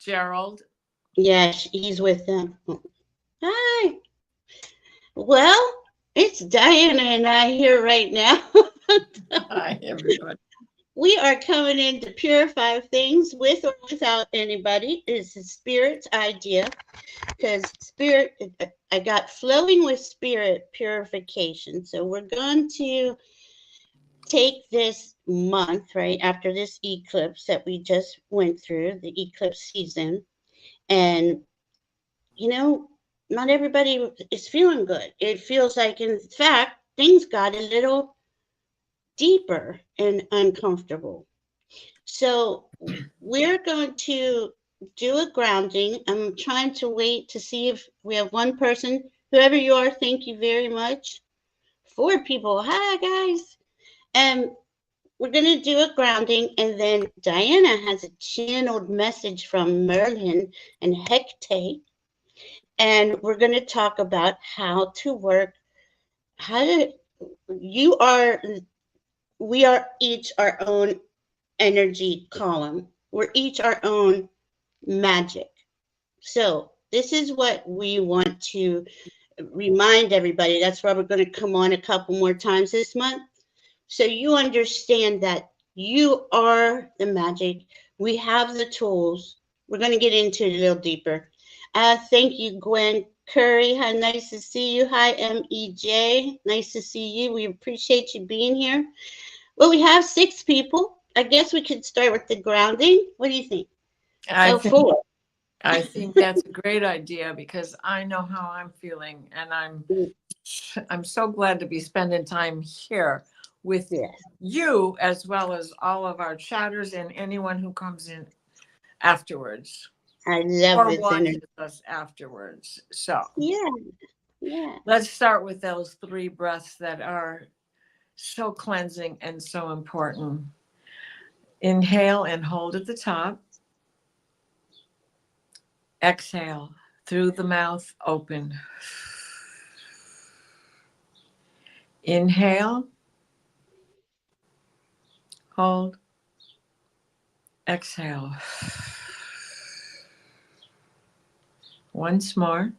Gerald. Yeah, he's with them. Hi. Well, it's Diana and I here right now. Hi, everybody. We are coming in to purify things with or without anybody. It's the spirit's idea because spirit, I got flowing with spirit purification. So we're going to take this month, right, after this eclipse that we just went through, the eclipse season, and you know, not everybody is feeling good. It feels like, in fact, things got a little deeper and uncomfortable. So we're going to do a grounding. I'm trying to wait to see if we have one person. Whoever you are, thank you very much. 4 people. Hi, guys. And we're going to do a grounding, and then Diana has a channeled message from Merlin and Hecate, and we're going to talk about how to work, how to, you are, we are each our own energy column. We're each our own magic. So this is what we want to remind everybody. That's why we're going to come on a couple more times this month. So you understand that you are the magic. We have the tools. We're going to get into it a little deeper. Thank you, Gwen Curry. Hi, nice to see you. Hi, MEJ. Nice to see you. We appreciate you being here. Well, we have 6 people. I guess we could start with the grounding. What do you think? I Oh, think 4. I think that's a great idea because I know how I'm feeling, and I'm so glad to be spending time here with Yes, you as well as all of our chatters and anyone who comes in afterwards I love or this energy. watches us afterwards. So Yeah, yeah. let's start with those 3 breaths that are so cleansing and so important. Inhale and hold at the top. Exhale through the mouth open. Inhale, hold, exhale. Once more.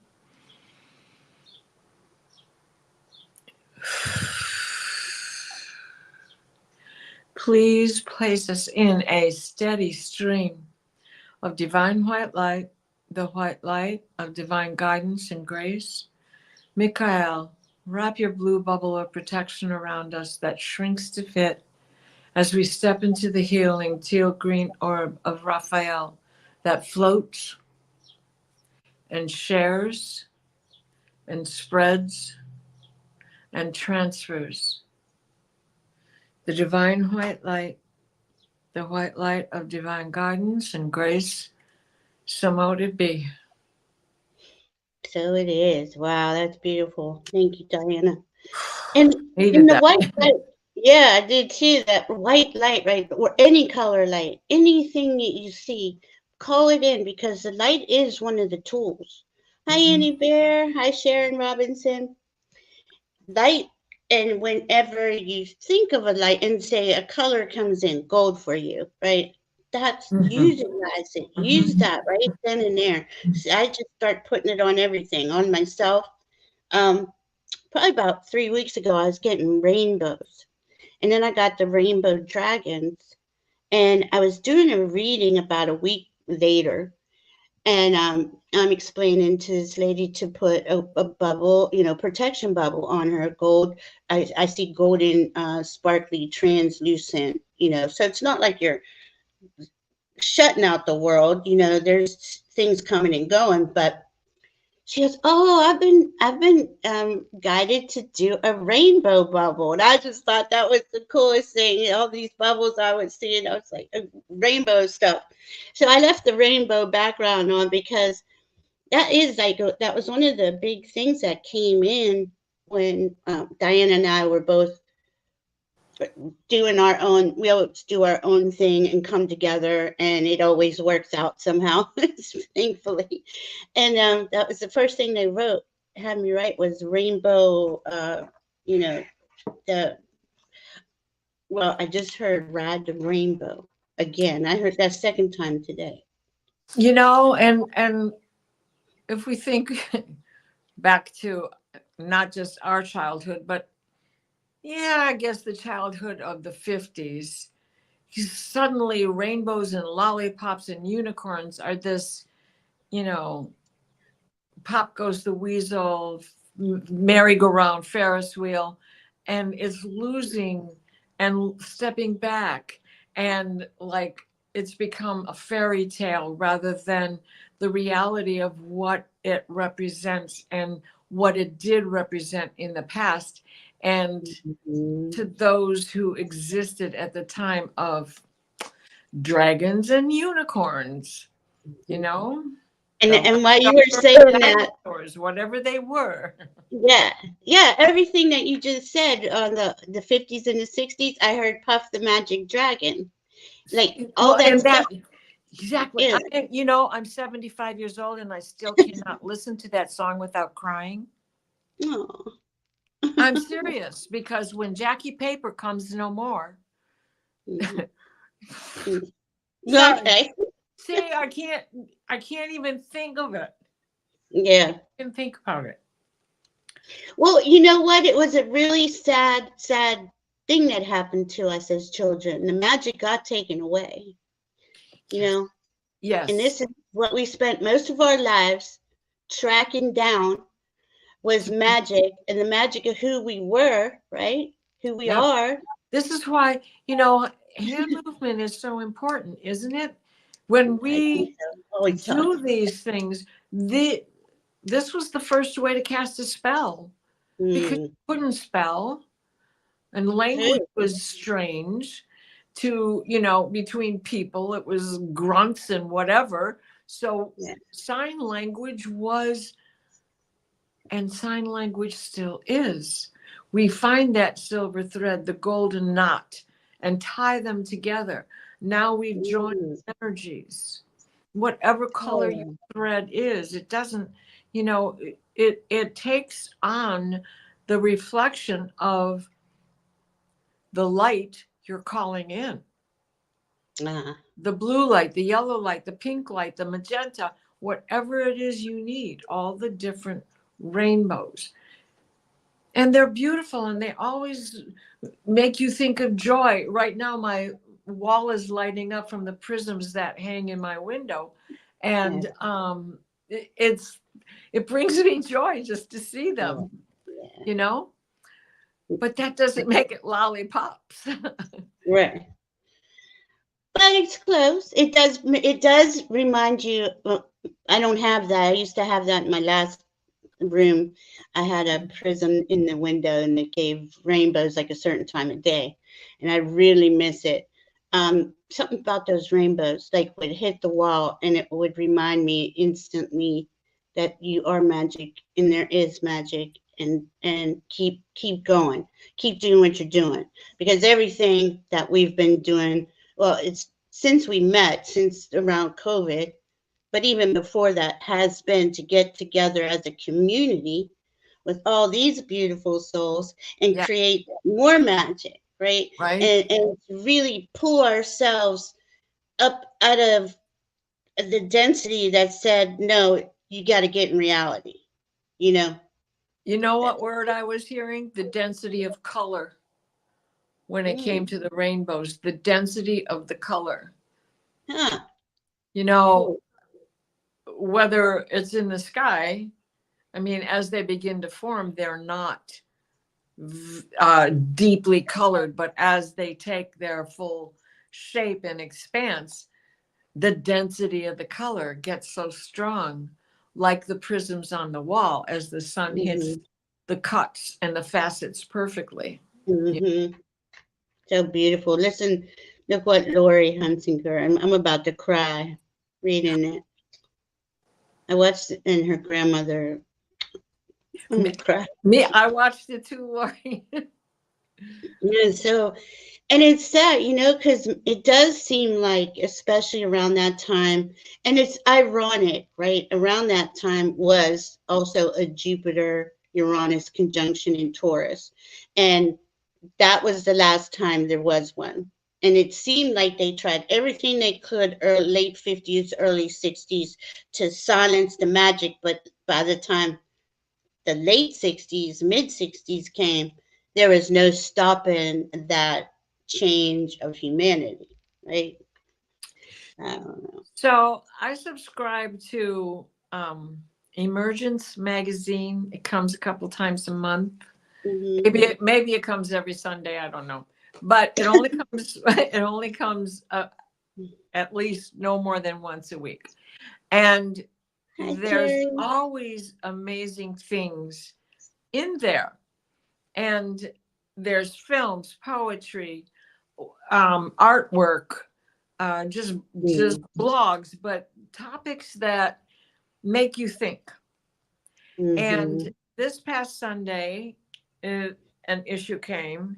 Please place us in a steady stream of divine white light, the white light of divine guidance and grace. Michael, wrap your blue bubble of protection around us that shrinks to fit as we step into the healing teal green orb of Raphael that floats and shares and spreads and transfers. The divine white light, the white light of divine guidance and grace, so mote it be. So it is. Wow, that's beautiful. Thank you, Diana. And in Needed the that. white light, yeah, I did too. That white light, right? Or any color light, anything that you see, call it in because the light is one of the tools. Hi, Annie Bear. Hi, Sharon Robinson. Light, and whenever you think of a light and say a color comes in, gold for you, right? That's utilize it. Use that right then and there. So I just start putting it on everything, on myself. Um, Probably about 3 weeks ago, I was getting rainbows, and then I got the rainbow dragons, and I was doing a reading about a week later, and I'm explaining to this lady to put a bubble, protection bubble on her gold. I see golden, sparkly, translucent, so it's not like you're shutting out the world. There's things coming and going, but she goes, "Oh, I've been guided to do a rainbow bubble," and I just thought that was the coolest thing. All these bubbles I was seeing, I was like, rainbow stuff. So I left the rainbow background on because that is like that was one of the big things that came in when Diana and I were both doing our own. We always do our own thing and come together, and it always works out somehow, thankfully. And that was the first thing they wrote, had me write, was rainbow. You know, the well, I just heard ride the rainbow again. I heard that second time today. You know, and if we think back to not just our childhood, but yeah, I guess the childhood of the 50s, suddenly rainbows and lollipops and unicorns are this, you know, Pop Goes the Weasel, merry-go-round, Ferris wheel, and it's losing and stepping back. And like it's become a fairy tale rather than the reality of what it represents and what it did represent in the past. And Mhm. to those who existed at the time of dragons and unicorns, you know, the And while you were leftover saying that, dinosaurs, whatever they were. yeah, yeah, everything that you just said on the 50s and the 60s, I heard Puff the Magic Dragon. Like all Well, that and stuff. that exactly. Yeah. You know, I'm 75 years old and I still cannot listen to that song without crying. Oh. I'm serious because when Jackie Paper comes no more, Mhm. sorry, Okay. see, I can't even think of it. Yeah. I can think about it. Well, you know what? It was a really sad, sad thing that happened to us as children. The magic got taken away, you Yes. know? And Yes. this is what we spent most of our lives tracking down was magic and the magic of who we were, right? Who we Yep. are. This is why, you know, hand movement is so important, isn't it? When I think we so. Always thought. do these things, this was the first way to cast a spell because Mm, you couldn't spell and language true. was strange to, you know, between people. It was grunts and whatever. So Yeah. sign language was, and sign language still is. We find that silver thread, the golden knot, and tie them together. Now we've joined Mm. energies. Whatever color your Oh, thread is, it doesn't, you know, it takes on the reflection of the light you're calling in. uh, The blue light, the yellow light, the pink light, the magenta, whatever it is you need, all the different rainbows. And they're beautiful and they always make you think of joy. Right now, my wall is lighting up from the prisms that hang in my window. yeah, And it's, it brings me joy just to see yeah, them, yeah. you know, but that doesn't make it lollipops. Right. But it's close. It does. It does remind you. Well, I don't have that. I used to have that in my last room. I had a prism in the window, and it gave rainbows like a certain time of day, and I really miss it. Something about those rainbows, like would hit the wall, and it would remind me instantly that you are magic, and there is magic, and keep going, keep doing what you're doing, because everything that we've been doing, well, it's since we met, since around COVID, but even before that, has been to get together as a community with all these beautiful souls and Yeah, create more magic, right? right. And really pull ourselves up out of the density that said, no, you got to get in reality, you know? You know That, what word I was hearing? The density of color when it came mm, to the rainbows, the density of the color. huh, You know, cool. whether it's in the sky, I mean, as they begin to form, they're not deeply colored, but as they take their full shape and expanse, the density of the color gets so strong, like the prisms on the wall as the sun hits Mm-hmm, the cuts and the facets perfectly. Yeah. mm-hmm. So beautiful. Listen, look what Lori Hunsinger, I'm about to cry reading it. I watched it and her grandmother. I'm Me, gonna cry. I watched it too, Lori. Yeah, so, and it's sad, you know, because it does seem like, especially around that time, and it's ironic, right? Around that time was also a Jupiter Uranus conjunction in Taurus, and that was the last time there was one. And it seemed like they tried everything they could, late 50s, early 60s, to silence the magic. But by the time the late 60s, mid 60s came, there was no stopping that change of humanity, right? I don't know. So I subscribe to Emergence magazine. It comes a couple times a month. Mm-hmm. Maybe it comes every Sunday. I don't know, but it only comes it only comes at least no more than once a week. And Hi, there's Terry. always amazing things in there. And there's films, poetry, artwork, just blogs, but topics that make you think. Mm-hmm. And this past Sunday, an issue came,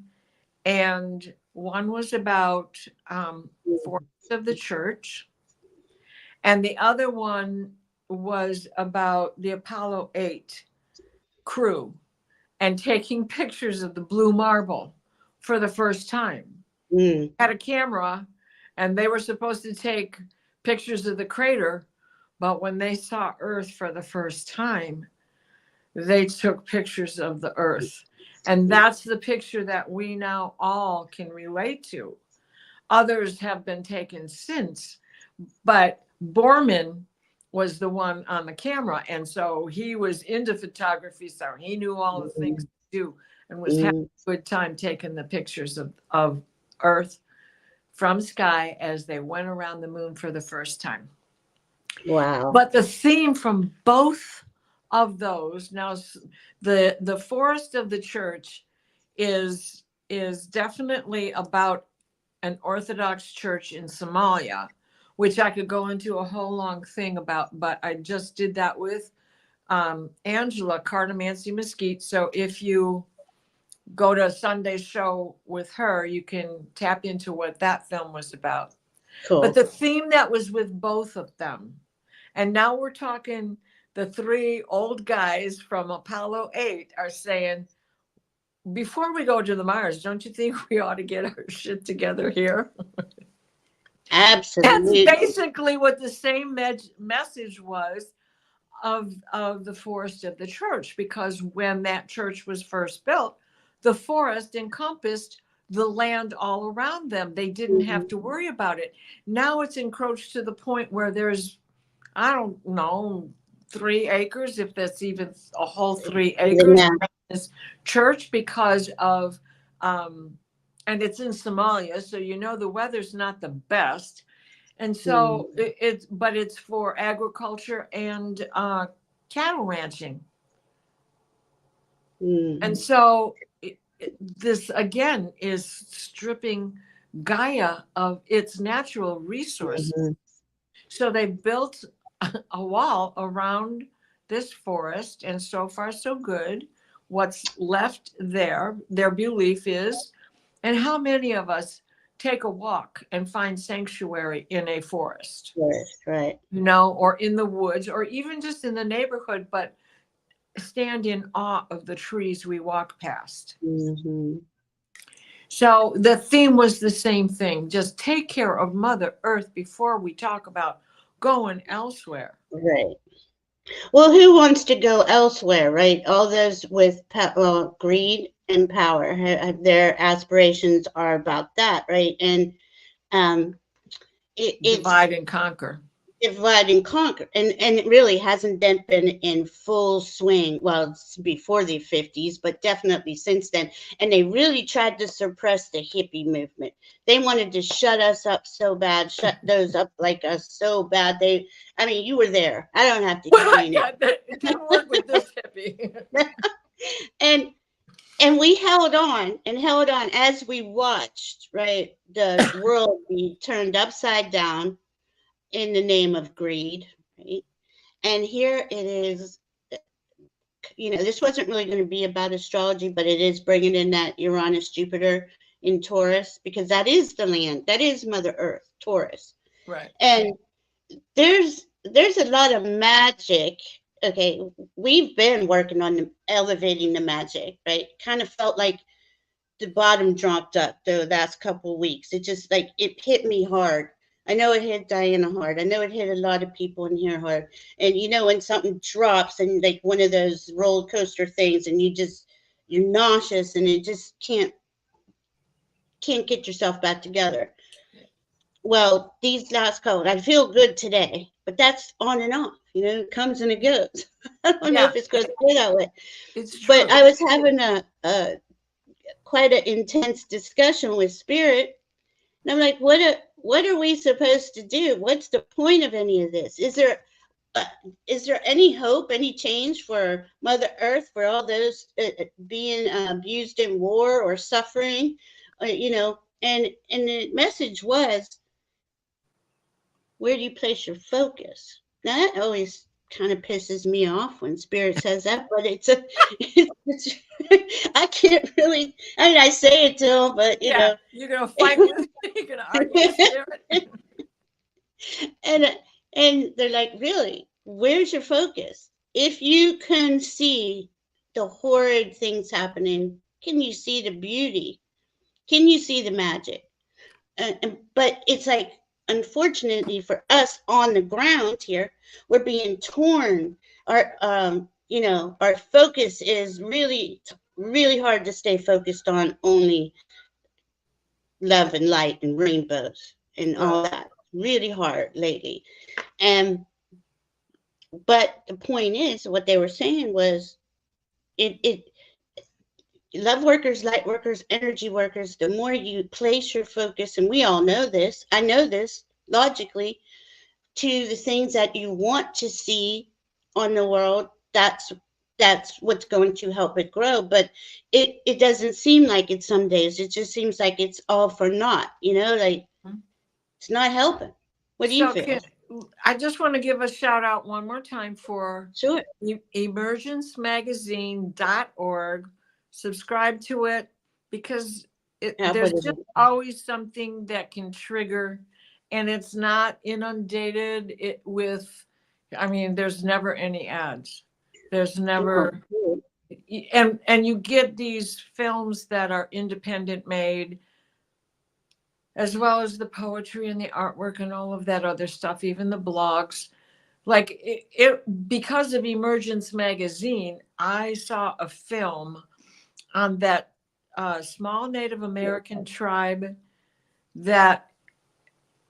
and one was about forests of the church, and the other one was about the Apollo 8 crew and taking pictures of the blue marble for the first time. Mm. Had a camera, and they were supposed to take pictures of the crater, but when they saw Earth for the first time, they took pictures of the Earth. And that's the picture that we now all can relate to. Others have been taken since, but Borman was the one on the camera. And so he was into photography, so he knew all the things to do and was having a good time taking the pictures of Earth from sky as they went around the moon for the first time. Wow. But the theme from both of those, now the forest of the church is definitely about an Orthodox church in Somalia, which I could go into a whole long thing about, but I just did that with Angela Cardamancy Mesquite. So if you go to a Sunday show with her, you can tap into what that film was about. Cool. But the theme that was with both of them, and now we're talking, the three old guys from Apollo 8 are saying, before we go to the Mars, don't you think we ought to get our shit together here? Absolutely. That's basically what the same message was of the forest of the church, because when that church was first built, the forest encompassed the land all around them. They didn't have to worry about it. Now it's encroached to the point where there's, I don't know, 3 acres, if that's even a whole 3 acres, Yeah. this church, because of and it's in Somalia, so you know the weather's not the best. And so it's for agriculture and cattle ranching. And so this again is stripping Gaia of its natural resources. So they built a wall around this forest, and so far so good. What's left there, their belief is, and how many of us take a walk and find sanctuary in a forest? Right. You know, or in the woods, or even just in the neighborhood, but stand in awe of the trees we walk past. So the theme was the same thing. Just take care of Mother Earth before we talk about going elsewhere. Right. Well, who wants to go elsewhere, right? All those with greed and power, their aspirations are about that, right? And it's Divide and conquer. Divide and conquer, and it really hasn't been in full swing. Well, it's before the 50s, but definitely since then. And they really tried to suppress the hippie movement. They wanted to shut us up so bad, shut those up like us so bad. I mean, you were there. I don't have to explain Yeah, it didn't work with this hippie. and we held on as we watched, right, the world be turned upside down in the name of greed, right? And here it is, this wasn't really going to be about astrology, but it is bringing in that Uranus, Jupiter in Taurus, because that is the land, that is Mother Earth, Taurus. Right. And there's a lot of magic. Okay, we've been working on elevating the magic, right? Kind of felt like the bottom dropped up the last couple of weeks. It just like it hit me hard. I know it hit Diana hard. I know it hit a lot of people in here hard. And you know when something drops and like one of those roller coaster things, and you're nauseous and it just can't get yourself back together. Well, these last couple, I feel good today, but that's on and off. You know, it comes and it goes. I don't know if it's going to stay that way. It's true. But I was having a quite an intense discussion with Spirit, and I'm like, what are we supposed to do? What's the point of any of this? Is there any hope, any change for Mother Earth, for all those being abused in war or suffering? You know, and the message was, where do you place your focus? Now that always kind of pisses me off when Spirit says that, but I can't really. I mean, I say it to him, but you know, you're gonna fight with me. You're gonna argue with Spirit. and they're like, really, where's your focus? If you can see the horrid things happening, can you see the beauty? Can you see the magic? But it's like, unfortunately for us on the ground here, we're being torn. Our you know, our focus is really hard to stay focused on only love and light and rainbows and all that. Really hard lately. But the point is, what they were saying was, it love workers, light workers, energy workers, the more you place your focus, and we all know this, I know this logically, to the things that you want to see on the world, that's what's going to help it grow. But it doesn't seem like it some days. It just seems like it's all for naught, you know, like it's not helping. What do you feel? I just want to give a shout out one more time for Sure. emergencemagazine.org. Subscribe to it, because there's just always something that can trigger, and it's not inundated with, I mean, there's never any ads. There's never, and you get these films that are independent made, as well as the poetry and the artwork and all of that other stuff, even the blogs. Like it because of Emergence Magazine, I saw a film on that small Native American tribe that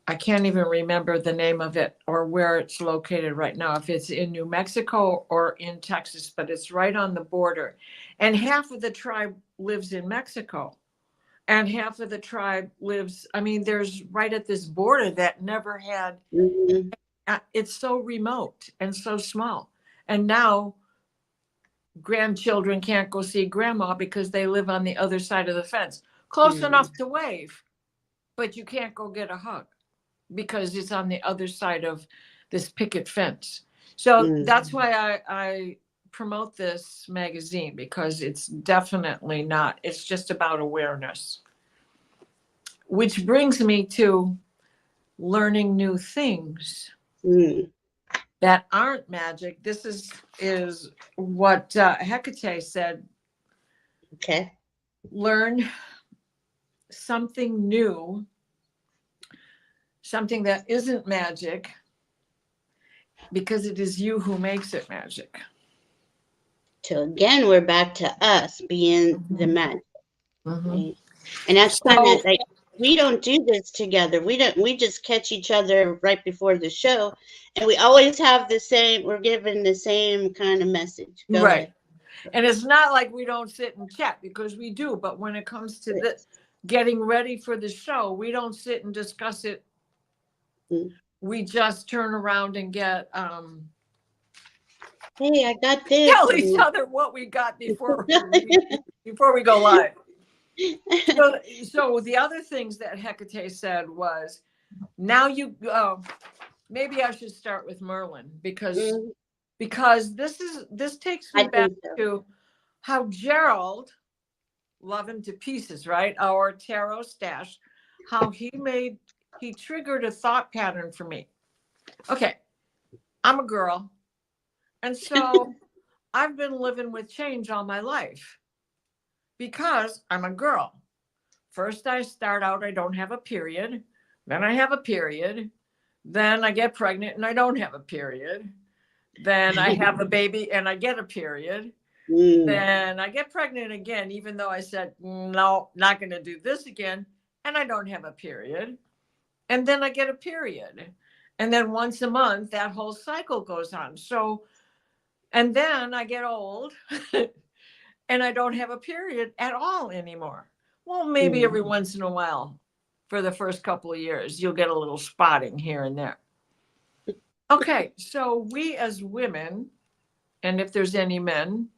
I can't even remember the name of it or where it's located right now, if it's in New Mexico or in Texas, but it's right on the border. And half of the tribe lives in Mexico. And half of the tribe lives, I mean, there's right at this border that never had, it's so remote and so small. And now grandchildren can't go see grandma because they live on the other side of the fence. Close enough to wave, but you can't go get a hug because it's on the other side of this picket fence. So that's why I promote this magazine, because it's definitely not, it's just about awareness. Which brings me to learning new things that aren't magic. This is what Hecate said. Okay. Learn something new, something that isn't magic, because it is you who makes it magic. So again, we're back to us being the magic. Right? And that's kind of like, we don't do this together. We just catch each other right before the show, and we always have we're given the same kind of message. Go ahead. And it's not like we don't sit and chat, because we do, but when it comes to this, getting ready for the show, we don't sit and discuss it. We just turn around and get hey, I got this. Tell each other what we got before we go live. So the other things that Hecate said was, now maybe I should start with Merlin, because this takes me back to how Gerald, love him to pieces, right? Our tarot stash, how he triggered a thought pattern for me. Okay, I'm a girl, and so I've been living with change all my life because I'm a girl. First, I start out, I don't have a period. Then I have a period. Then I get pregnant and I don't have a period. Then I have a baby and I get a period. Then I get pregnant again, even though I said, no, not going to do this again. And I don't have a period. And then I get a period. And then once a month, that whole cycle goes on. So, and then I get old and I don't have a period at all anymore. Well, maybe every once in a while for the first couple of years, you'll get a little spotting here and there. Okay, so we as women, and if there's any men,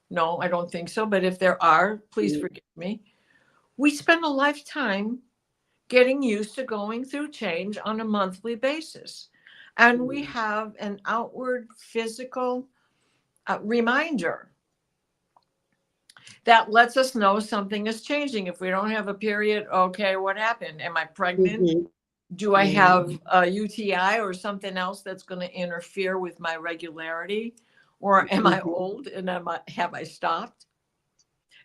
no, I don't think so, but if there are, please forgive me. We spend a lifetime getting used to going through change on a monthly basis. And we have an outward physical reminder that lets us know something is changing. If we don't have a period, okay, what happened? Am I pregnant? Do I have a UTI or something else that's going to interfere with my regularity? Or am I old and have I stopped?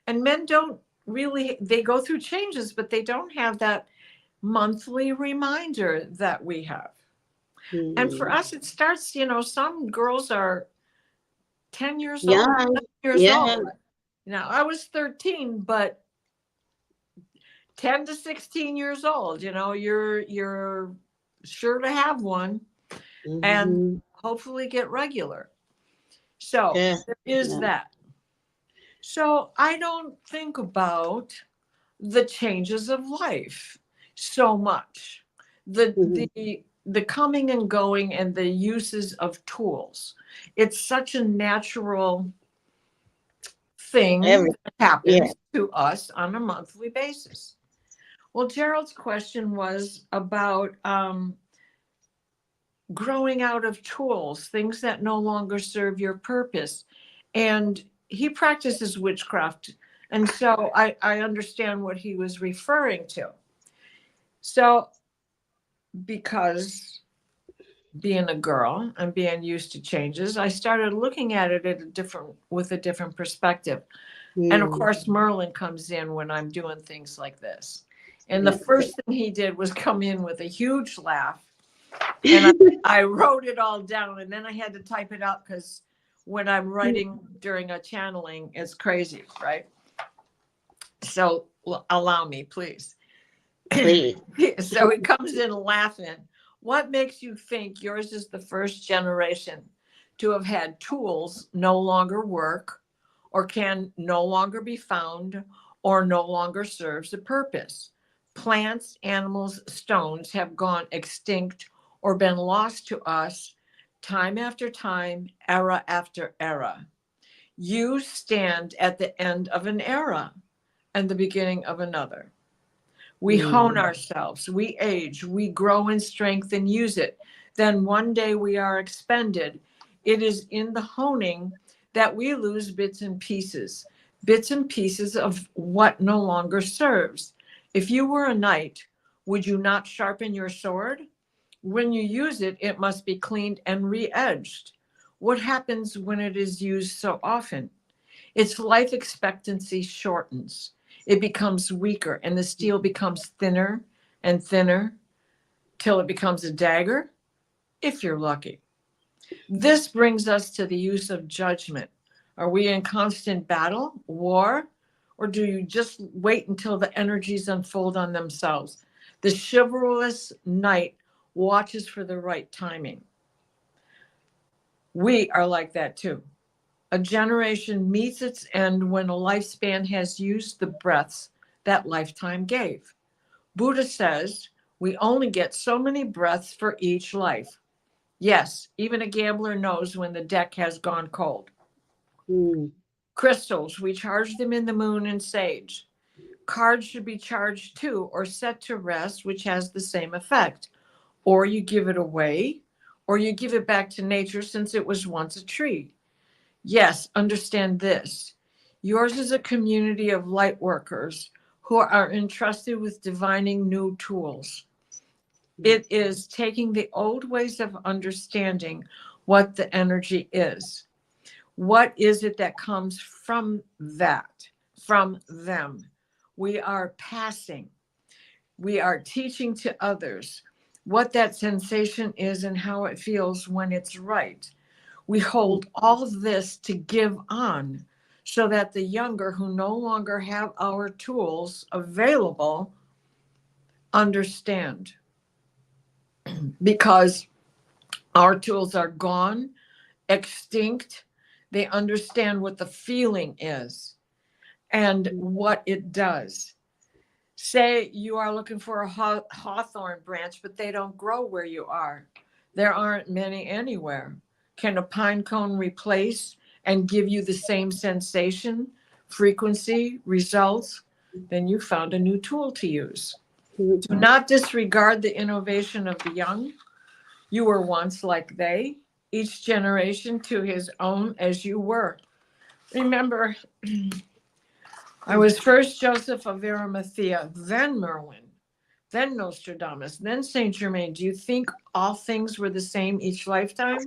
And men don't really, they go through changes, but they don't have that monthly reminder that we have. And for us, it starts, some girls are 10 years old, 11 years old. Now, I was 13, but 10 to 16 years old, you're sure to have one and hopefully get regular. So there is that. So I don't think about the changes of life so much. The coming and going and the uses of tools. It's such a natural thing that happens to us on a monthly basis. Well, Gerald's question was about growing out of tools, things that no longer serve your purpose. And he practices witchcraft. And so I understand what he was referring to. So because being a girl and being used to changes, I started looking at it with a different perspective. And of course, Merlin comes in when I'm doing things like this. And the first thing he did was come in with a huge laugh. And I wrote it all down, and then I had to type it out because when I'm writing during a channeling, it's crazy, right? So allow me, please. Please. So he comes in laughing. What makes you think yours is the first generation to have had tools no longer work or can no longer be found or no longer serves a purpose? Plants, animals, stones have gone extinct or been lost to us time after time, era after era. You stand at the end of an era and the beginning of another. We hone ourselves, we age, we grow in strength and use it. Then one day we are expended. It is in the honing that we lose bits and pieces of what no longer serves. If you were a knight, would you not sharpen your sword? When you use it, it must be cleaned and re-edged. What happens when it is used so often? Its life expectancy shortens. It becomes weaker and the steel becomes thinner and thinner till it becomes a dagger, if you're lucky. This brings us to the use of judgment. Are we in constant battle, war, or do you just wait until the energies unfold on themselves? The chivalrous knight watches for the right timing. We are like that too. A generation meets its end when a lifespan has used the breaths that lifetime gave. Buddha says we only get so many breaths for each life. Yes, even a gambler knows when the deck has gone cold. Crystals, we charge them in the moon and sage. Cards should be charged too or set to rest, which has the same effect. Or you give it away, or you give it back to nature since it was once a tree. Yes, understand this. Yours is a community of light workers who are entrusted with divining new tools. It is taking the old ways of understanding what the energy is. What is it that comes from that, from them? We are passing. We are teaching to others what that sensation is and how it feels when it's right. We hold all of this to give on so that the younger who no longer have our tools available understand, because our tools are gone, extinct. They understand what the feeling is and what it does. Say you are looking for a hawthorn branch, but they don't grow where you are. There aren't many anywhere. Can a pine cone replace and give you the same sensation, frequency, results? Then you found a new tool to use. Do not disregard the innovation of the young. You were once like they, each generation to his own as you were. Remember, I was first Joseph of Arimathea, then Merlin, then Nostradamus, then Saint Germain. Do you think all things were the same each lifetime?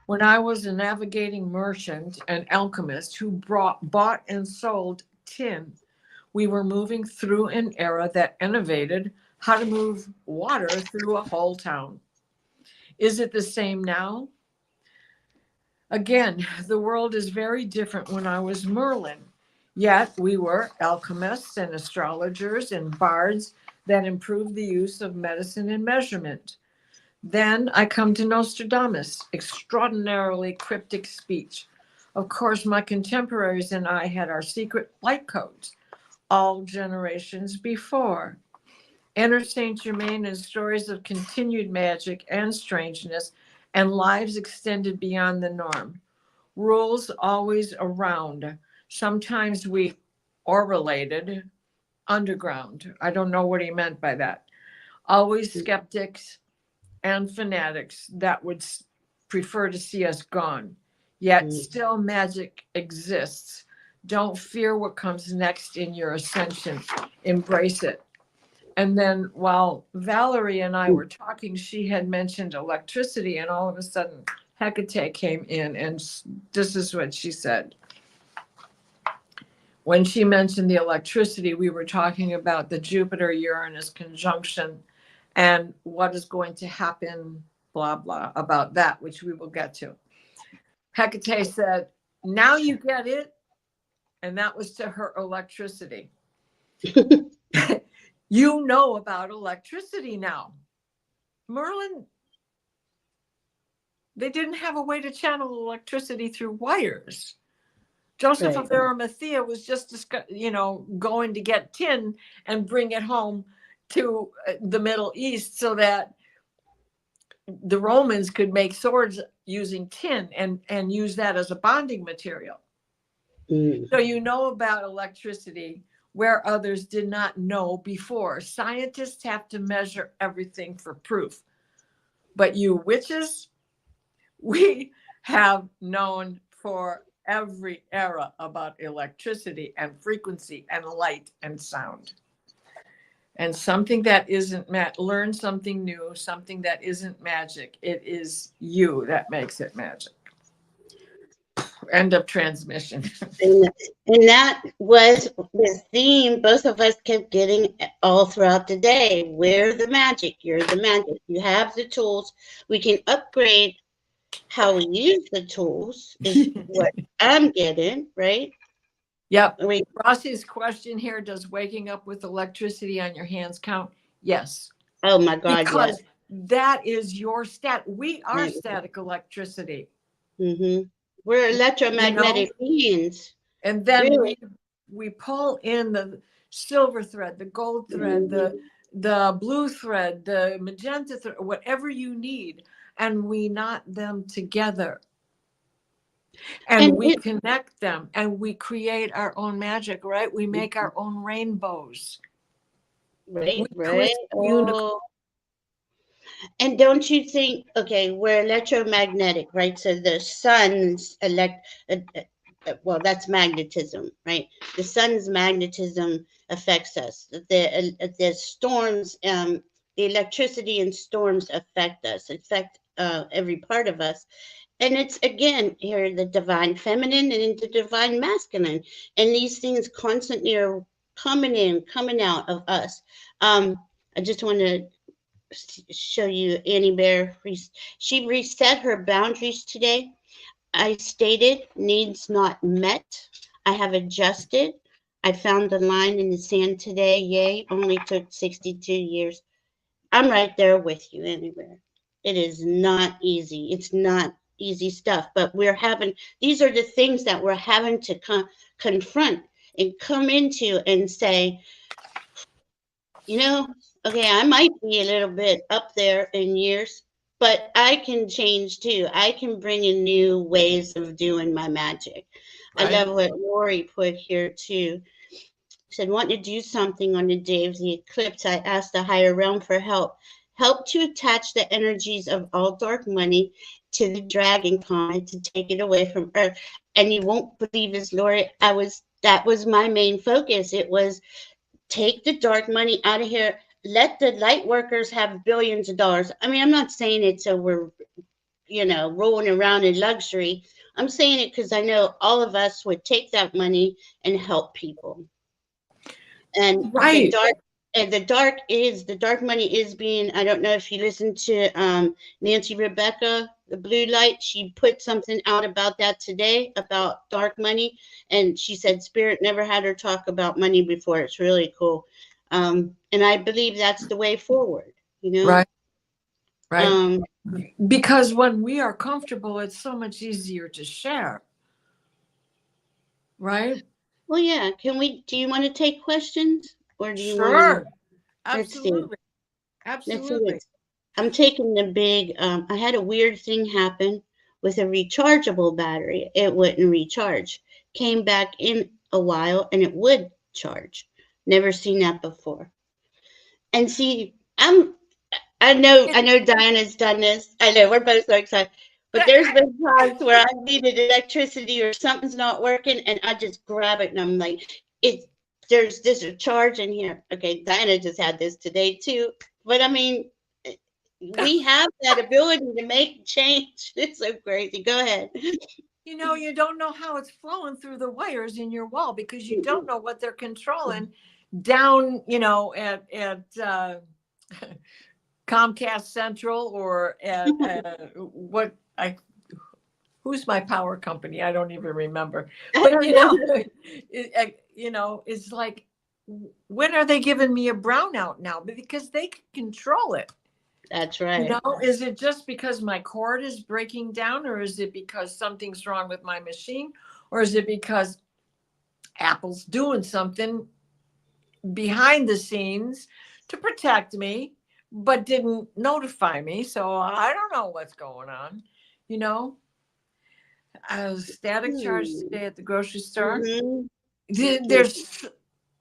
When I was a navigating merchant and alchemist who bought and sold tin, we were moving through an era that innovated how to move water through a whole town. Is it the same now? Again, the world is very different when I was Merlin. Yet we were alchemists and astrologers and bards that improved the use of medicine and measurement. Then I come to Nostradamus, extraordinarily cryptic speech. Of course, my contemporaries and I had our secret light codes, all generations before. Enter Saint Germain and stories of continued magic and strangeness and lives extended beyond the norm. Rules always around. Sometimes we or related underground. I don't know what he meant by that. Always skeptics and fanatics that would prefer to see us gone. Yet still magic exists. Don't fear what comes next in your ascension. Embrace it. And then while Valerie and I were talking, she had mentioned electricity, and all of a sudden Hecate came in, and this is what she said. When she mentioned the electricity, we were talking about the Jupiter-Uranus conjunction and what is going to happen, blah, blah, about that, which we will get to. Hecate said, now you get it. And that was to her electricity. You know about electricity now. Merlin, they didn't have a way to channel electricity through wires. Joseph of Arimathea was just, going to get tin and bring it home to the Middle East so that the Romans could make swords using tin and use that as a bonding material. So you know about electricity where others did not know before. Scientists have to measure everything for proof. But you witches, we have known for every era about electricity and frequency and light and sound. And something that isn't learn something new, something that isn't magic. It is you that makes it magic. End of transmission. And that was the theme both of us kept getting all throughout the day. We're the magic. You're the magic. You have the tools. We can upgrade how we use the tools is what I'm getting, right? Yep. Rossi's question here, does waking up with electricity on your hands count? Yes. Oh my God, because yes. That is your stat. We are static electricity. Mm-hmm. We're electromagnetic beings. And then really, we pull in the silver thread, the gold thread, the blue thread, the magenta thread, whatever you need, and we knot them together. And we connect them and we create our own magic, right? We make our own rainbows. Right. Oh. And don't you think, okay, we're electromagnetic, right? So the sun's well, that's magnetism, right? The sun's magnetism affects us. The storms, the electricity and storms affect us, affect every part of us. And it's, again, here, the divine feminine and the divine masculine. And these things constantly are coming out of us. I just want to show you Annie Bear. She reset her boundaries today. I stated needs not met. I have adjusted. I found the line in the sand today. Yay, only took 62 years. I'm right there with you anywhere. It is not easy. It's not easy stuff, but these are the things that we're having to confront and come into and say, okay, I might be a little bit up there in years, but I can change too. I can bring in new ways of doing my magic. I Right. love what Lori put here too. Said, wanting to do something on the day of the eclipse, I asked the higher realm for help. Help to attach the energies of all dark money to the dragon comet to take it away from Earth. And you won't believe this, Lori. That was my main focus. It was take the dark money out of here. Let the light workers have billions of dollars. I mean, I'm not saying it so we're, rolling around in luxury. I'm saying it because I know all of us would take that money and help people. And Right. the dark money is being, I don't know if you listen to Nancy Rebecca, the blue light, she put something out about that today about dark money, and she said spirit never had her talk about money before. It's really cool. And I believe that's the way forward, Right. Right. um Because when we are comfortable, it's so much easier to share. Right. well, yeah, do you want to take questions, or do you want to, Sure. let's see. Absolutely. Let's see Absolutely. what's. I'm taking the big. I had a weird thing happen with a rechargeable battery. It wouldn't recharge. Came back in a while and it would charge. Never seen that before. And see, I know Diana's done this. I know we're both so excited. But there's been times where I needed electricity or something's not working and I just grab it and I'm like, there's a charge in here. Okay, Diana just had this today too. But I mean, we have that ability to make change. It's so crazy. Go ahead. You don't know how it's flowing through the wires in your wall because you don't know what they're controlling down, at Comcast Central or at who's my power company? I don't even remember. But it's like, when are they giving me a brownout now? Because they can control it. That's right. Is it just because my cord is breaking down, or is it because something's wrong with my machine, or is it because Apple's doing something behind the scenes to protect me, but didn't notify me? So I don't know what's going on. I was static charge today at the grocery store. Mm-hmm.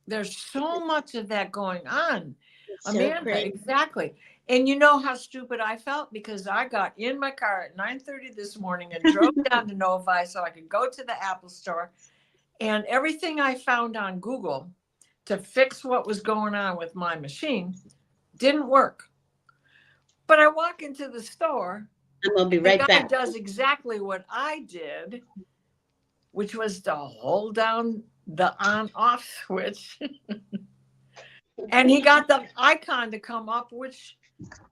There's so much of that going on. It's so Amanda, crazy. exactly. And you know how stupid I felt? Because I got in my car at 9:30 this morning and drove down to Novi so I could go to the Apple store. And everything I found on Google to fix what was going on with my machine didn't work. But I walk into the store. I'm going to be The right guy back. does exactly what I did, which was to hold down the on-off switch. And he got the icon to come up, which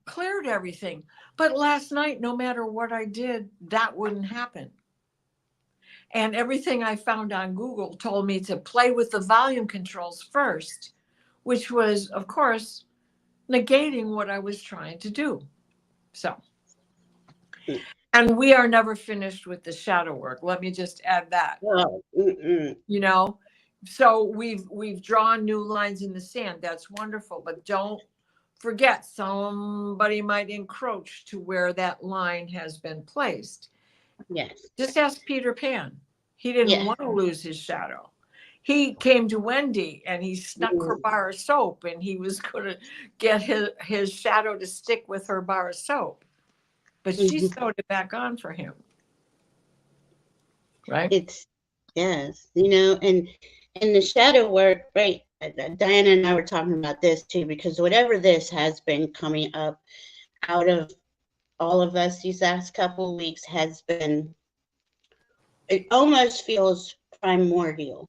cleared everything. But last night, no matter what I did, that wouldn't happen. And everything I found on Google told me to play with the volume controls first, which was, of course, negating what I was trying to do. So, and we are never finished with the shadow work. Let me just add that. Oh, So we've drawn new lines in the sand. That's wonderful, but don't forget, somebody might encroach to where that line has been placed. yes. Just ask Peter Pan. He didn't want to lose his shadow. He came to Wendy and he snuck her bar of soap, and he was going to get his shadow to stick with her bar of soap. But she sewed it back on for him. Right? It's, yes, and the shadow work, right? Diana and I were talking about this too, because whatever this has been coming up out of all of us these last couple of weeks has been, it almost feels primordial.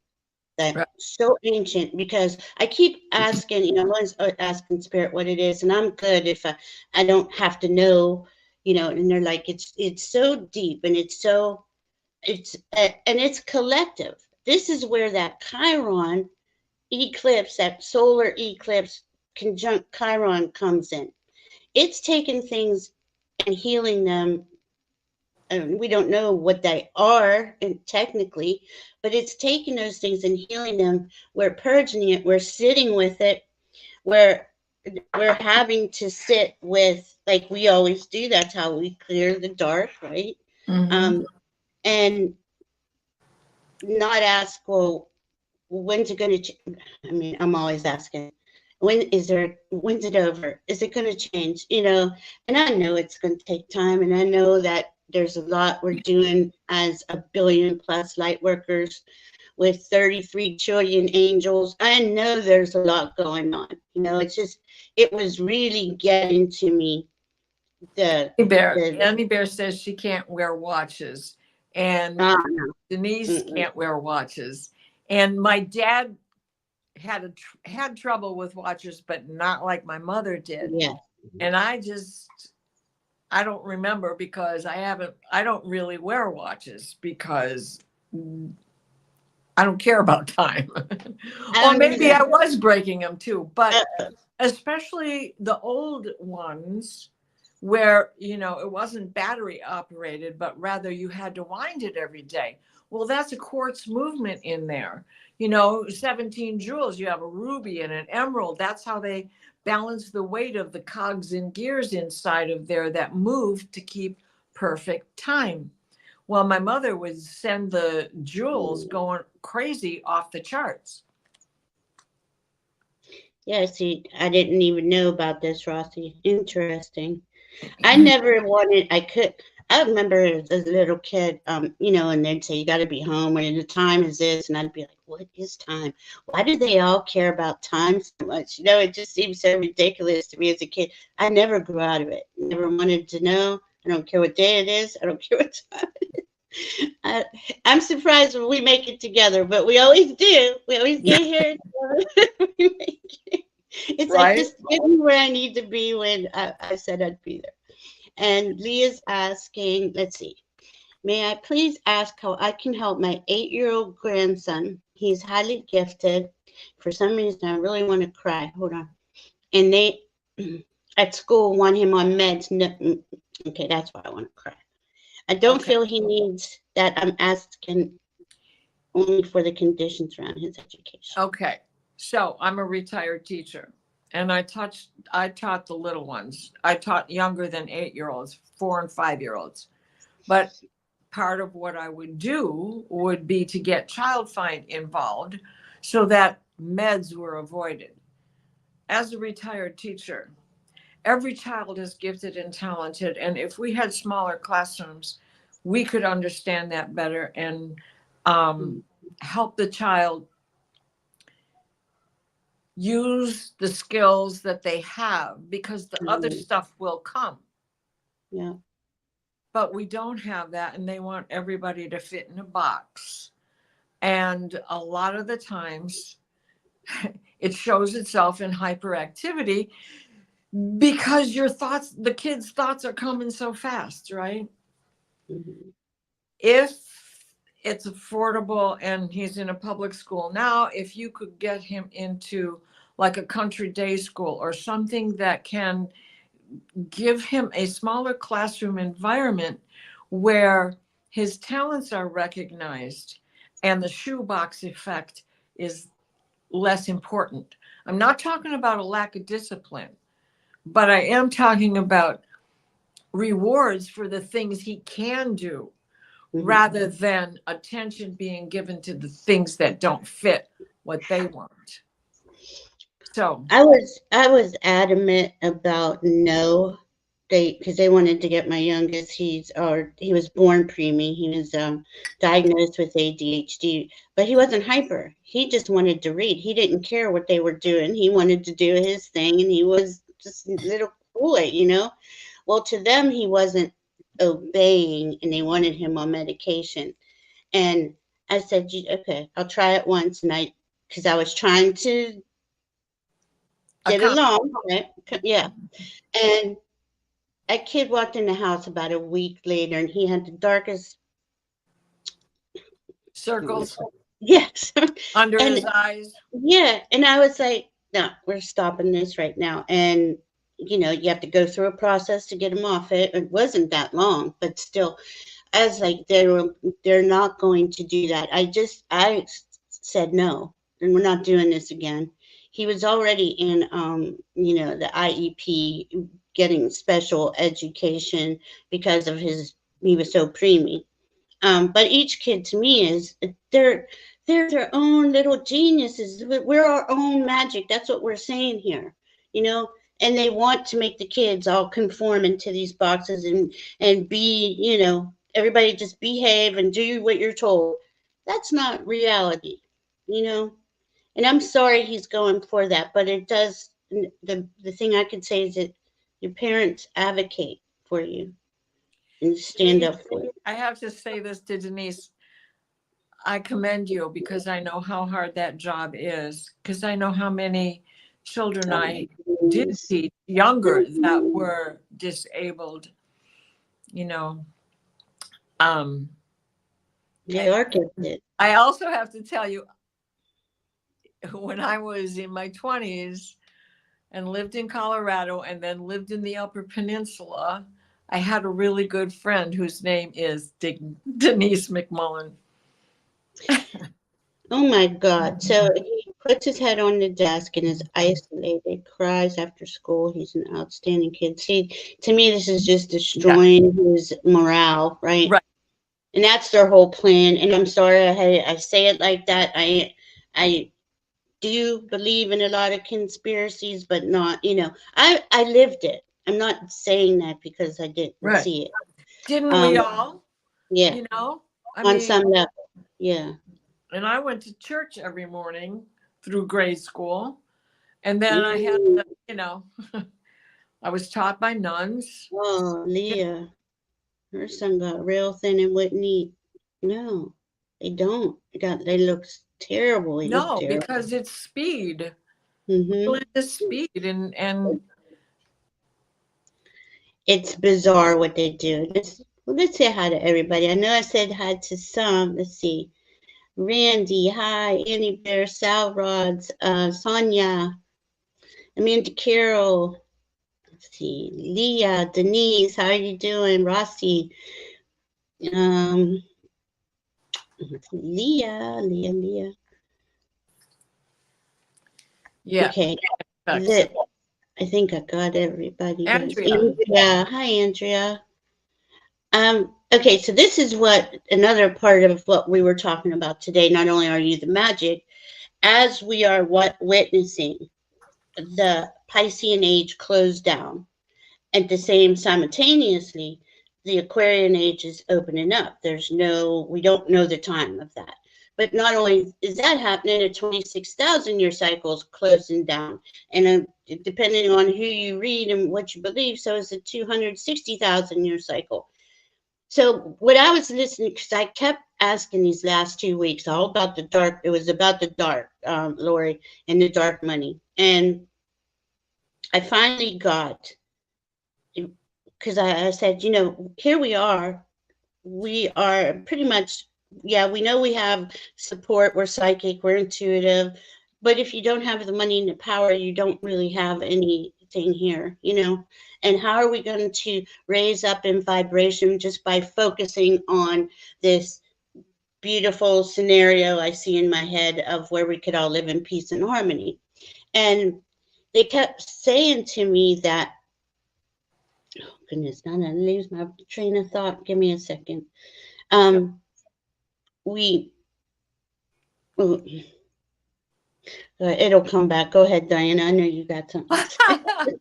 That so ancient, because I keep asking, I'm always asking Spirit what it is, and I'm good if I don't have to know, and they're like, it's so deep, and and it's collective. This is where that Chiron eclipse, that solar eclipse conjunct Chiron comes in. It's taking things and healing them. And we don't know what they are, and technically, but it's taking those things and healing them. We're purging it. We're sitting with it. We're we're having to sit with, like we always do. That's how we clear the dark, right? Mm-hmm. And not ask, well, when's it going to? I mean, I'm always asking, when's it over? Is it going to change? And I know it's going to take time, and I know that there's a lot we're doing as a billion plus light workers with 33 trillion angels. I know there's a lot going on. It's just, it was really getting to me. Annie Bear says she can't wear watches, and No. Denise Mm-mm. can't wear watches. And my dad had trouble with watches, but not like my mother did. Yeah. And I don't remember, because I don't really wear watches because I don't care about time. Or maybe I was breaking them too, but especially the old ones where, it wasn't battery operated, but rather you had to wind it every day. Well, that's a quartz movement in there. 17 jewels, you have a ruby and an emerald. That's how they balance the weight of the cogs and gears inside of there that move to keep perfect time. Well, my mother would send the jewels going crazy off the charts. Yeah, see, I didn't even know about this, Rossi. Interesting. I never wanted, I remember as a little kid, and they'd say, you got to be home when the time is this. And I'd be like, what is time? Why do they all care about time so much? It just seems so ridiculous to me as a kid. I never grew out of it. Never wanted to know. I don't care what day it is. I don't care what time it is. I'm surprised when we make it together, but we always do. We always get here. We make it. It's like, just get me where I need to be when I said I'd be there. And Leah's asking, let's see, may I please ask how I can help my 8-year-old grandson? He's highly gifted. For some reason, I really want to cry. Hold on. And they at school want him on meds. No, okay, that's why I want to cry. I don't feel he needs that. I'm asking only for the conditions around his education. Okay. So I'm a retired teacher, and I taught the little ones. I taught younger than 8-year-olds, 4 and 5-year-olds. But part of what I would do would be to get child find involved so that meds were avoided. As a retired teacher, every child is gifted and talented. And if we had smaller classrooms, we could understand that better and help the child use the skills that they have, because the other stuff will come. Yeah. But we don't have that, and they want everybody to fit in a box. And a lot of the times it shows itself in hyperactivity, because the kids' thoughts are coming so fast, right? Mm-hmm. If it's affordable and he's in a public school now, if you could get him into like a country day school or something that can give him a smaller classroom environment where his talents are recognized and the shoebox effect is less important. I'm not talking about a lack of discipline, but I am talking about rewards for the things he can do, rather than attention being given to the things that don't fit what they want. So I was adamant about no, because they wanted to get my youngest. He was born preemie. He was diagnosed with ADHD, but he wasn't hyper. He just wanted to read. He didn't care what they were doing. He wanted to do his thing, and he was just a little boy. Well, to them, he wasn't obeying, and they wanted him on medication. And I said, okay, I'll try it once. And because I was trying to get along, right? Yeah. And a kid walked in the house about a week later, and he had the darkest circles yes. under And his eyes. yeah, and I was like, no, we're stopping this right now. And you have to go through a process to get him off it. It wasn't that long, but still, I was like, they're not going to do that. I said no, and we're not doing this again. He was already in the IEP, getting special education because of he was so preemie. But each kid to me is they're their own little geniuses. We're our own magic. That's what we're saying here, you know. And they want to make the kids all conform into these boxes and be, everybody just behave and do what you're told. That's not reality, you know. And I'm sorry he's going for that, but it does. The thing I could say is that your parents advocate for you and stand Denise, up for you. I have to say this to Denise. I commend you because I know how hard that job is, because I know how many children I did teach younger that were disabled, you know. They are gifted. I also have to tell you, when I was in my 20s and lived in Colorado and then lived in the Upper Peninsula, I had a really good friend whose name is Denise McMullen. Oh my God. So he puts his head on the desk and is isolated, cries after school. He's an outstanding kid. See, to me, this is just destroying his morale, right? Right. And that's their whole plan. And I'm sorry I say it like that. I do believe in a lot of conspiracies, but not, I lived it. I'm not saying that because I didn't Right. see it. Didn't we all? Yeah. You know, I On mean, some level. Yeah. and I went to church every morning through grade school. And then I had, Mm. I was taught by nuns. Oh, Leah. Her son got real thin and wouldn't eat. No, they don't. They look terrible. He looked No, terrible. because it's speed. Hmm. Well, it's speed and It's bizarre what they do. Let's say hi to everybody. I know I said hi to some. Let's see. Randy, hi. Annie Bear, Sal Rods, Sonia, Amanda Carroll. Let's see. Leah, Denise, how are you doing? Rossi. Um, Leah. yeah. Okay. I think I got everybody. Andrea. Andrea. Hi, Andrea. Okay, so this is another part of what we were talking about today. Not only are you the magic, as we are witnessing the Piscean age close down, at the same simultaneously, the Aquarian age is opening up. We don't know the time of that. But not only is that happening, a 26,000 year cycle is closing down. And depending on who you read and what you believe, so is a 260,000 year cycle. So what I was listening, because I kept asking these last 2 weeks, all about the dark. It was about the dark, Lori, and the dark money. And I finally got, because I said, here we are pretty much, yeah, we know we have support, we're psychic, we're intuitive, but if you don't have the money and the power, you don't really have anything here, and how are we going to raise up in vibration just by focusing on this beautiful scenario I see in my head of where we could all live in peace and harmony? And they kept saying to me that, oh goodness, now I lose my train of thought. Give me a second. We, oh, it'll come back. Go ahead, Diana. I know you got something to say.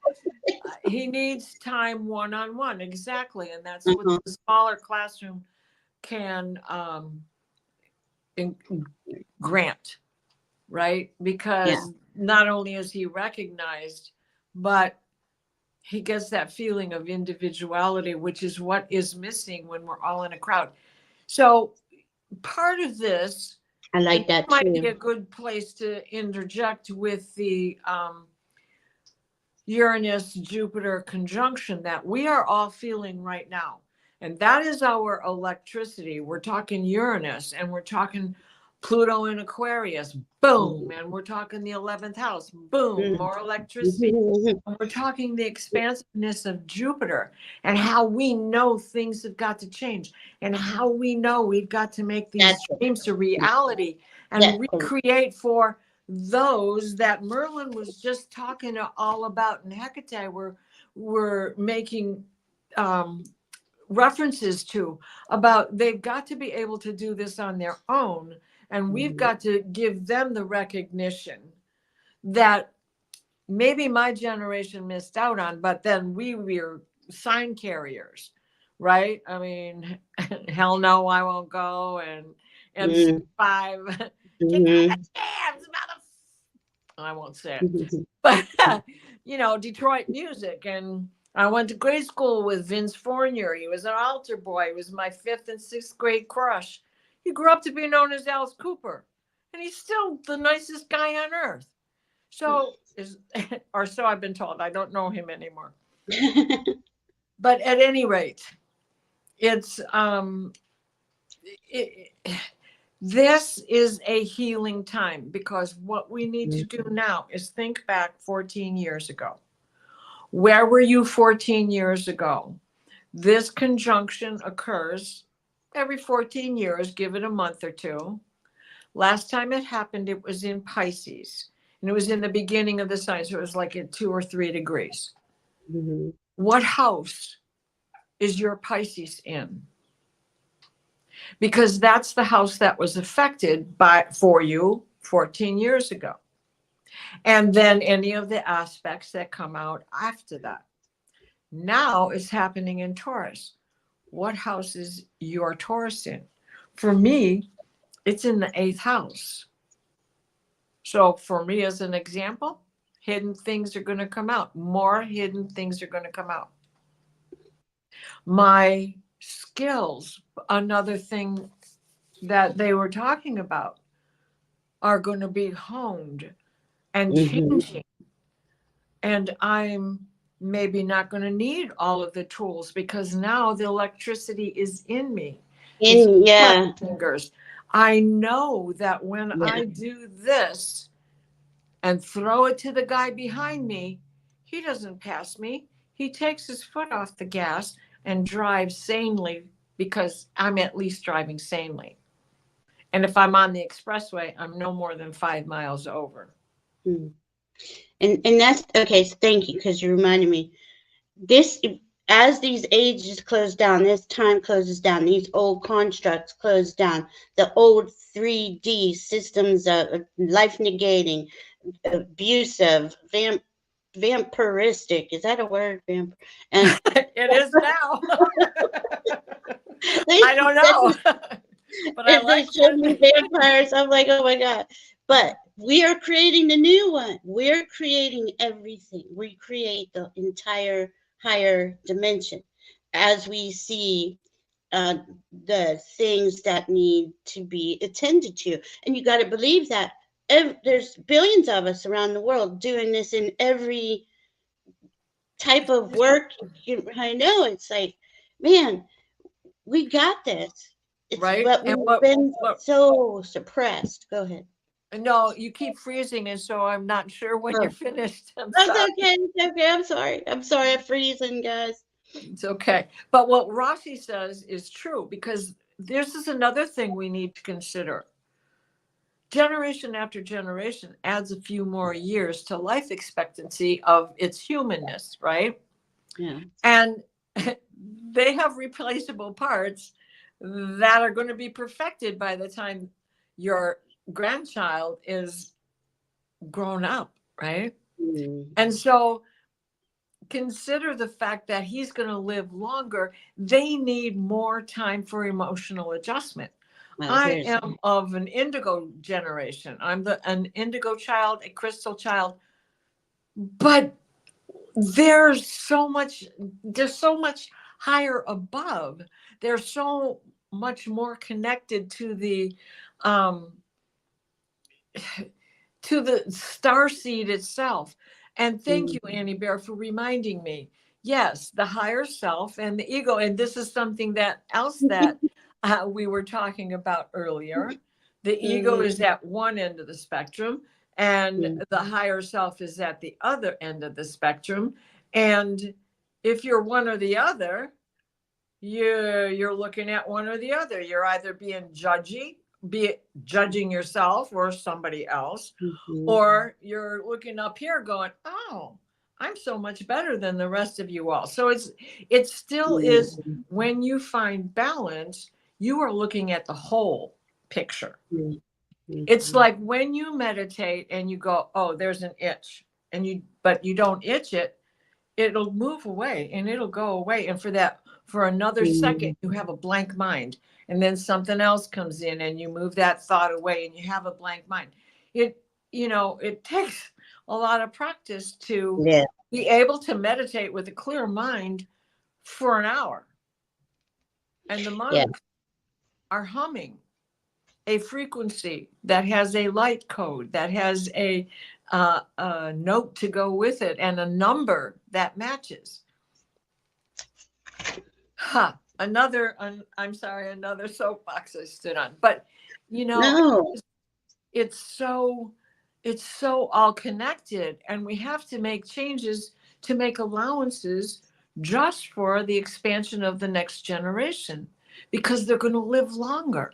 He needs time one-on-one, exactly, and that's what the smaller classroom can grant, right? Because not only is he recognized, but he gets that feeling of individuality, which is what is missing when we're all in a crowd. So part of this I like And that might be too. a good place to interject with the Uranus Jupiter conjunction that we are all feeling right now. And that is our electricity. We're talking Uranus and we're talking Pluto in Aquarius, boom. And we're talking the 11th house, boom, more electricity. And we're talking the expansiveness of Jupiter and how we know things have got to change and how we know we've got to make these That's it. dreams a reality and Yeah. recreate for those that Merlin was just talking all about in Hecate. We're making references to about they've got to be able to do this on their own, and we've got to give them the recognition that maybe my generation missed out on, but then we were sign carriers, right? I mean, hell no, I won't go, and MC5, kick out the jams, I won't say it, but Detroit music. And I went to grade school with Vince Fournier. He was an altar boy. He was my 5th and 6th grade crush. He grew up to be known as Alice Cooper, and he's still the nicest guy on earth. So or so I've been told. I don't know him anymore. But at any rate, it's this is a healing time, because what we need to do now is think back 14 years ago. Where were you 14 years ago? This conjunction occurs every 14 years, give it a month or two. Last time it happened, it was in Pisces, and it was in the beginning of the sign, so it was like at 2 or 3 degrees. What house is your Pisces in? Because that's the house that was affected for you 14 years ago. And then any of the aspects that come out after that. Now it's happening in Taurus. What house is your Taurus in? For me, it's in the 8th house. So for me, as an example, hidden things are going to come out. More hidden things are going to come out. My skills, another thing that they were talking about, are going to be honed and changing. And I'm maybe not going to need all of the tools, because now the electricity is in me. Yeah. Fingers. I know that when I do this and throw it to the guy behind me, he doesn't pass me. He takes his foot off the gas and drives sanely, because I'm at least driving sanely. And if I'm on the expressway, I'm no more than 5 miles over. And that's okay. So thank you, because you reminded me. This, as these ages close down, this time closes down, these old constructs close down, the old 3D systems of life negating, abusive, vampiristic. Is that a word? And it is now. I don't know. But I like show me vampires. I'm like, oh my God. But we are creating the new one. We're creating everything. We create the entire higher dimension as we see the things that need to be attended to. And you got to believe that there's billions of us around the world doing this in every type of work. I know, it's like, man, we got this. It's right. But we've been so suppressed. Go ahead. No, you keep freezing, and so I'm not sure when you're finished. That's okay. It's okay. I'm sorry. I'm freezing, guys. It's okay. But what Rossi says is true, because this is another thing we need to consider. Generation after generation adds a few more years to life expectancy of its humanness, right? Yeah. And they have replaceable parts that are going to be perfected by the time your grandchild is grown up, right? And so consider the fact that he's going to live longer. They need more time for emotional adjustment. I am of an indigo generation. I'm an indigo child, a crystal child. But there's so much higher above. They're so much more connected to the to the star seed itself. And thank you, Annie Bear, for reminding me. Yes, the higher self and the ego. And this is something that else that we were talking about earlier. The ego is at one end of the spectrum, and the higher self is at the other end of the spectrum. And if you're one or the other, you're looking at one or the other. You're either being judging yourself or somebody else, or you're looking up here going, oh, I'm so much better than the rest of you all. So it still is, when you find balance, you are looking at the whole picture. It's like when you meditate and you go, oh, there's an itch, but you don't itch it, it'll move away and it'll go away. And for another second, you have a blank mind. And then something else comes in and you move that thought away and you have a blank mind. It takes a lot of practice to be able to meditate with a clear mind for an hour. And the monks are humming a frequency that has a light code, that has a note to go with it, and a number that matches. Another soapbox I stood on. But it's so all connected, and we have to make changes to make allowances just for the expansion of the next generation, because they're going to live longer,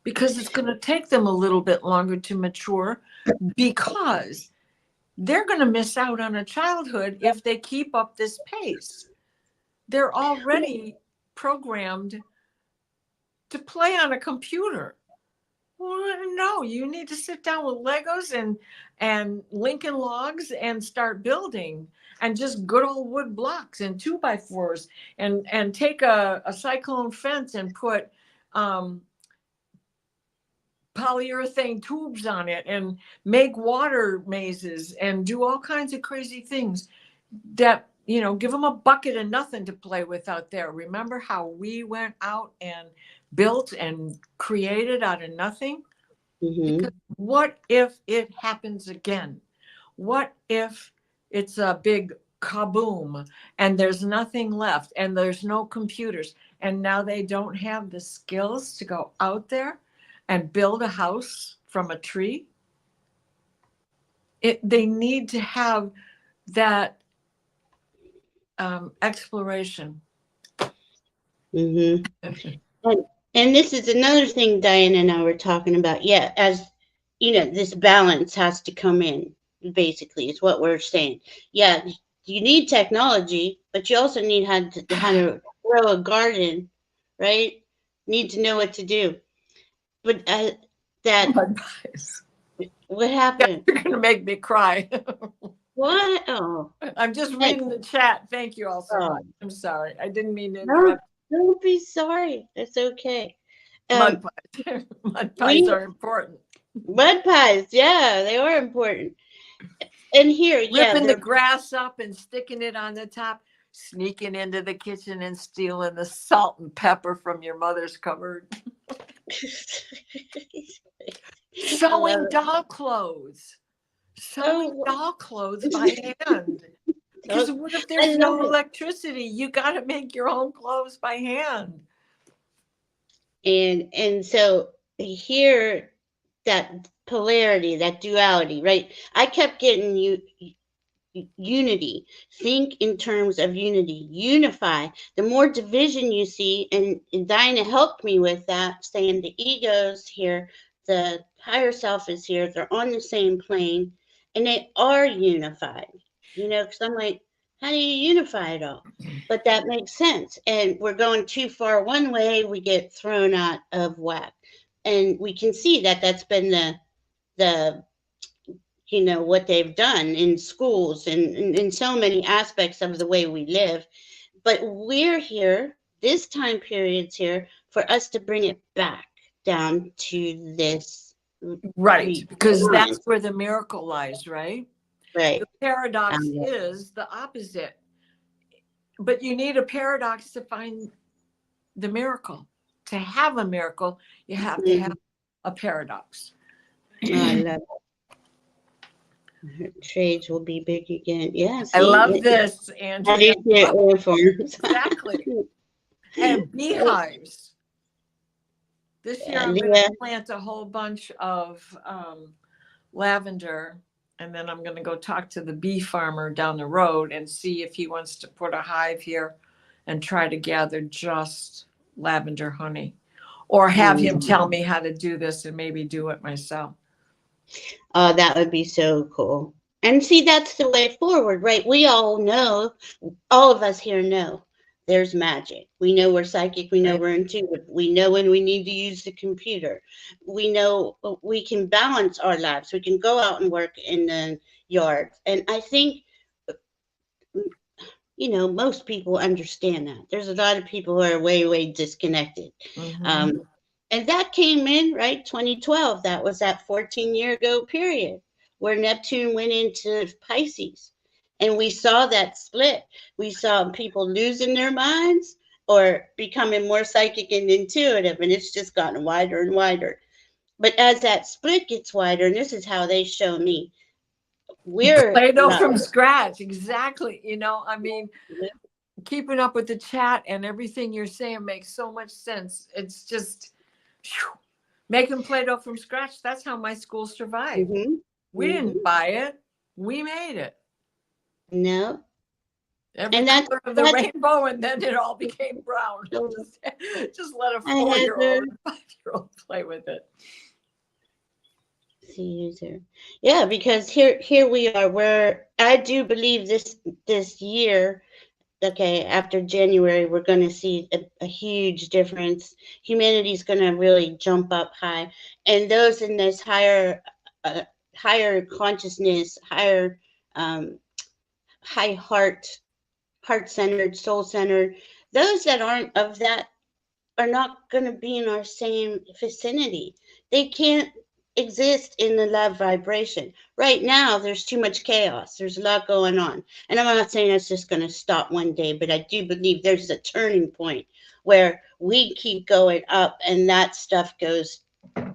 because it's going to take them a little bit longer to mature, because they're going to miss out on a childhood if they keep up this pace. They're already programmed to play on a computer. Well, no, you need to sit down with Legos and Lincoln logs and start building, and just good old wood blocks and 2x4s, and take a cyclone fence and put polyurethane tubes on it and make water mazes and do all kinds of crazy things that, give them a bucket of nothing to play with out there. Remember how we went out and built and created out of nothing? Because what if it happens again? What if it's a big kaboom and there's nothing left and there's no computers, and now they don't have the skills to go out there and build a house from a tree? They need to have that exploration. And this is another thing Diana and I were talking about. Yeah, as this balance has to come in, basically, is what we're saying. Yeah, you need technology, but you also need how to grow a garden, right? Need to know what to do. But what happened? You're going to make me cry. What? Oh. I'm just reading the chat. Thank you all so much. I'm sorry. I didn't mean to interrupt. No, don't be sorry. It's okay. Mud pies. Mud pies are important. Mud pies, yeah, they are important. And here, ripping the grass up and sticking it on the top, sneaking into the kitchen and stealing the salt and pepper from your mother's cupboard. Sewing doll clothes. Sewing doll clothes by hand. Because what if there's no electricity? You got to make your own clothes by hand. And so here, that polarity, that duality, right? I kept getting unity. Think in terms of unity. Unify. The more division you see, and Diana helped me with that, saying the ego's here, the higher self is here, they're on the same plane, and they are unified. Because I'm like, how do you unify it all? But that makes sense. And we're going too far one way, we get thrown out of whack. And we can see that that's been the what they've done in schools and in so many aspects of the way we live. But we're here, this time period's here, for us to bring it back down to this. Right, because that's where the miracle lies, right? Right. The paradox is the opposite. But you need a paradox to find the miracle. To have a miracle, you have to have a paradox. Oh, I love it. Trades will be big again. Yeah, I love see, this, I do Andrea. see it oil farms. Exactly. And beehives. This year I'm going to Yeah, plant a whole bunch of lavender, and then I'm going to go talk to the bee farmer down the road and see if he wants to put a hive here and try to gather just lavender honey, or have him tell me how to do this and maybe do it myself. oh, that would be so cool. And see, that's the way forward, right? We all know, all of us here know there's magic. We know we're psychic. We know Right. we're intuitive. We know when we need to use the computer. We know we can balance our lives. We can go out and work in the yards. And I think, most people understand that. There's a lot of people who are way, way disconnected. Mm-hmm. Um, and that came in, right, 2012. That was that 14-year ago period where Neptune went into Pisces. And we saw that split. We saw people losing their minds or becoming more psychic and intuitive. And it's just gotten wider and wider. But as that split gets wider, and this is how they show me, we're Play-Doh not. from scratch. Exactly. I mean, keeping up with the chat and everything you're saying makes so much sense. It's just making Play-Doh from scratch. That's how my school survived. Mm-hmm, We didn't buy it. We made it. No. Every And color of the that's rainbow, and then it all became brown. Just let a I had 4-year-old or 5-year-old play with it. see user. Yeah, because here we are where I do believe this year, okay, after January, we're going to see a huge difference. Humanity's going to really jump up high, and those in this uh, higher consciousness, higher high heart centered, soul centered, those that aren't of that are not going to be in our same vicinity. They can't exist in the love vibration. Right now, there's too much chaos. There's a lot going on. And I'm not saying that's just going to stop one day, but I do believe there's a turning point where we keep going up and that stuff goes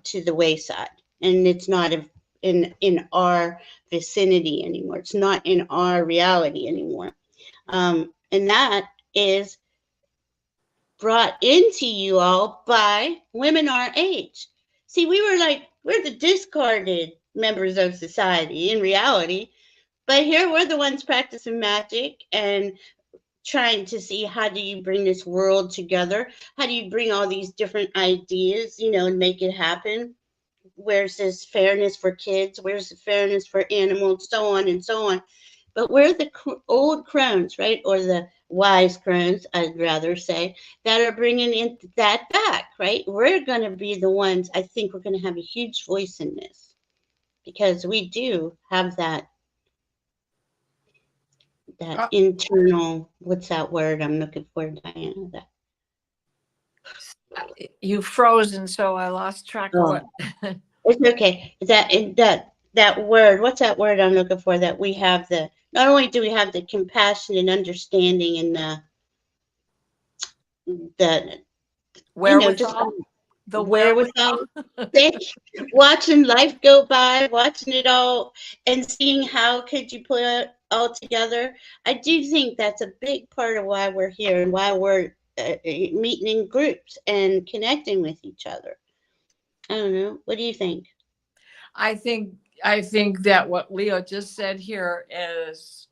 to the wayside. And it's not in our vicinity anymore. It's not in our reality anymore. And that is brought into you all by women our age. See, we're the discarded members of society in reality, but here we're the ones practicing magic and trying to see how do you bring this world together? How do you bring all these different ideas, and make it happen? Where's this fairness for kids? Where's the fairness for animals? So on and so on. But we're the old crones, right? Or the wise crones, I'd rather say, that are bringing in that back, right? We're going to be the ones, I think we're going to have a huge voice in this because we do have that internal, what's that word I'm looking for, Diana? That You frozen, so I lost track of what. It's okay. That word, what's that word I'm looking for? That we have not only do we have the compassion and understanding and the just Wherewithal. The wherewithal, watching life go by, watching it all, and seeing how could you put it all together. I do think that's a big part of why we're here and why we're meeting in groups and connecting with each other. I don't know. What do you think? I think that what Leo just said here is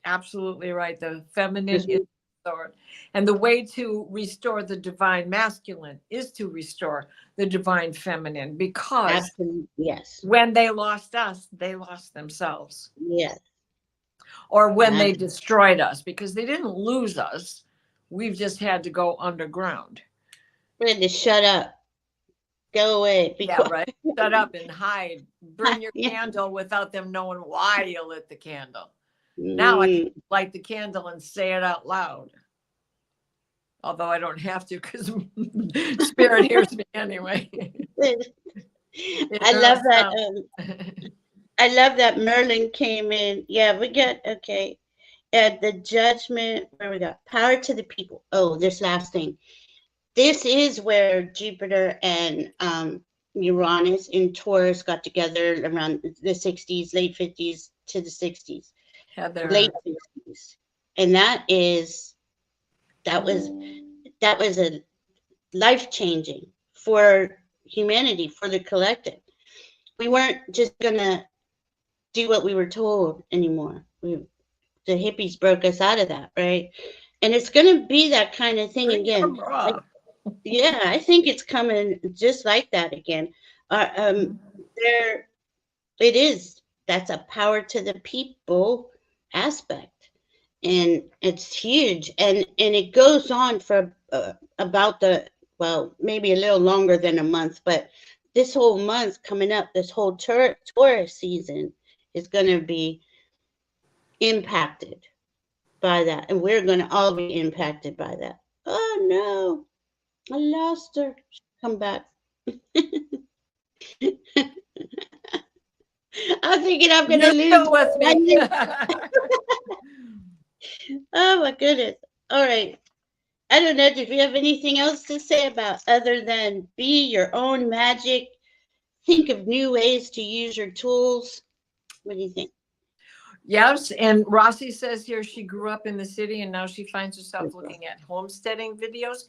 absolutely right. The feminine is restored. And the way to restore the divine masculine is to restore the divine feminine, because Absolutely, yes. when they lost us, they lost themselves. Yes. Or when they destroyed us, because they didn't lose us. We've just had to go underground. We had to shut up. Go away. Be quiet. Right. Shut up and hide. Burn your candle without them knowing why you lit the candle. Now I can light the candle and say it out loud. Although I don't have to, because Spirit hears me anyway. I love that. I love that Merlin came in. Yeah, we got, okay. At the judgment, where we got power to the people. Oh, this last thing. This is where Jupiter and Uranus in Taurus got together around the 60s, late 50s to the 60s, Heather. late 60s. And that was a life-changing for humanity, for the collective. We weren't just gonna do what we were told anymore. The hippies broke us out of that, right? And it's gonna be that kind of thing again. Yeah, I think it's coming just like that again. There, it is. That's a power to the people aspect, and it's huge. And it goes on for about maybe a little longer than a month, but this whole month coming up, this whole Taurus season is going to be impacted by that, and we're going to all be impacted by that. Oh no, I lost her. Come back. I'm thinking I'm going to lose with me. Oh my goodness. All right. I don't know if you have anything else to say about other than be your own magic, think of new ways to use your tools. What do you think? Yes, and Rossi says here she grew up in the city and now she finds herself looking at homesteading videos.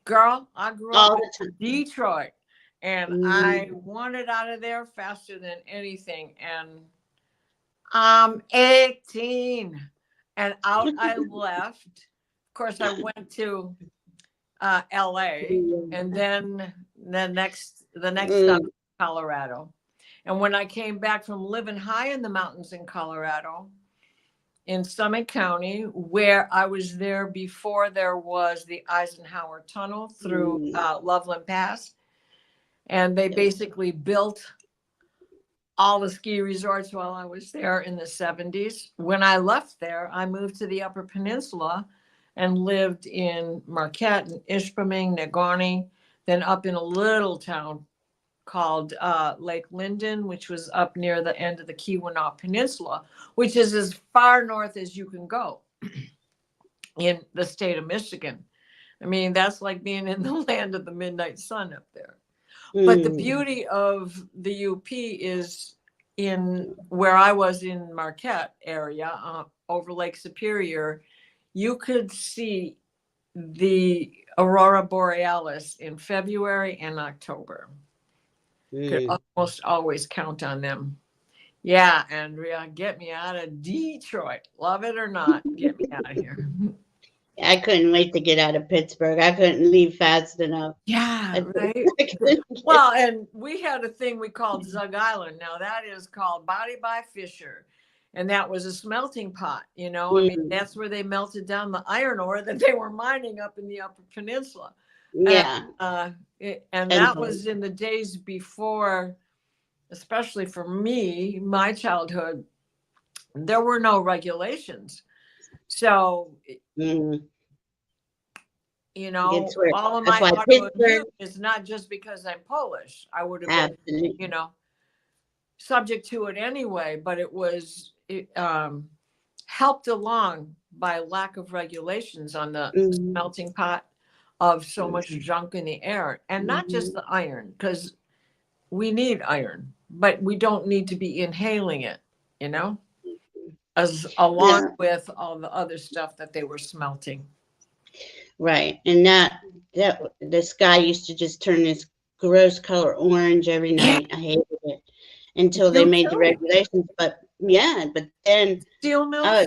Girl, I grew up in Detroit and I wanted out of there faster than anything. And I'm 18 and out I left. Of course, I went to LA and then the next stop, Colorado. And when I came back from living high in the mountains in Colorado, in Summit County, where I was there before there was the Eisenhower Tunnel through Loveland Pass. And they basically built all the ski resorts while I was there in the 70s. When I left there, I moved to the Upper Peninsula and lived in Marquette and Ishpeming, Negaunee, then up in a little town called Lake Linden, which was up near the end of the Keweenaw Peninsula, which is as far north as you can go in the state of Michigan. I mean, that's like being in the land of the midnight sun up there. But the beauty of the UP is in where I was in Marquette area, over Lake Superior, you could see the aurora borealis in February and October. Could almost always count on them. Yeah, Andrea, get me out of Detroit. Love it or not, get me out of here. I couldn't wait to get out of Pittsburgh. I couldn't leave fast enough. Yeah, right. Well, and we had a thing we called Zug Island. Now that is called Body by Fisher. And that was a smelting pot, you know. I mean, that's where they melted down the iron ore that they were mining up in the Upper Peninsula. Yeah. And that was in the days before, especially for me, my childhood, there were no regulations. So, you know, all of my autoimmune is not just because I'm Polish. I would have been, you know, subject to it anyway, but it was helped along by lack of regulations on the melting pot of so much junk in the air, and not just the iron, because we need iron, but we don't need to be inhaling it, you know, as along with all the other stuff that they were smelting. Right. And that the sky used to just turn this gross color orange every night. I hated it until they made the regulations. But then steel mills.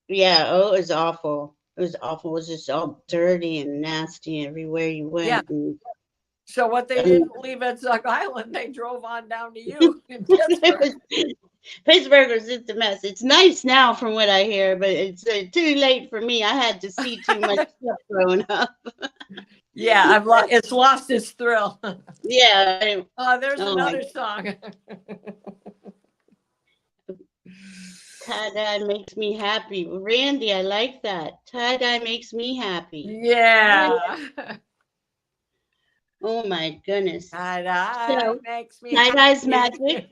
It was awful. It was awful. It was just all dirty and nasty everywhere you went. Yeah. So what they didn't leave at Zug Island, they drove on down to you in Pittsburgh. Pittsburgh was just a mess. It's nice now from what I hear, but it's too late for me. I had to see too much stuff growing up. Yeah, it's lost its thrill. Yeah. There's another song. Tie-dye makes me happy. Randy, I like that. Tie-dye makes me happy. Yeah. Oh my goodness. Tie-dye makes me tie-dye's magic.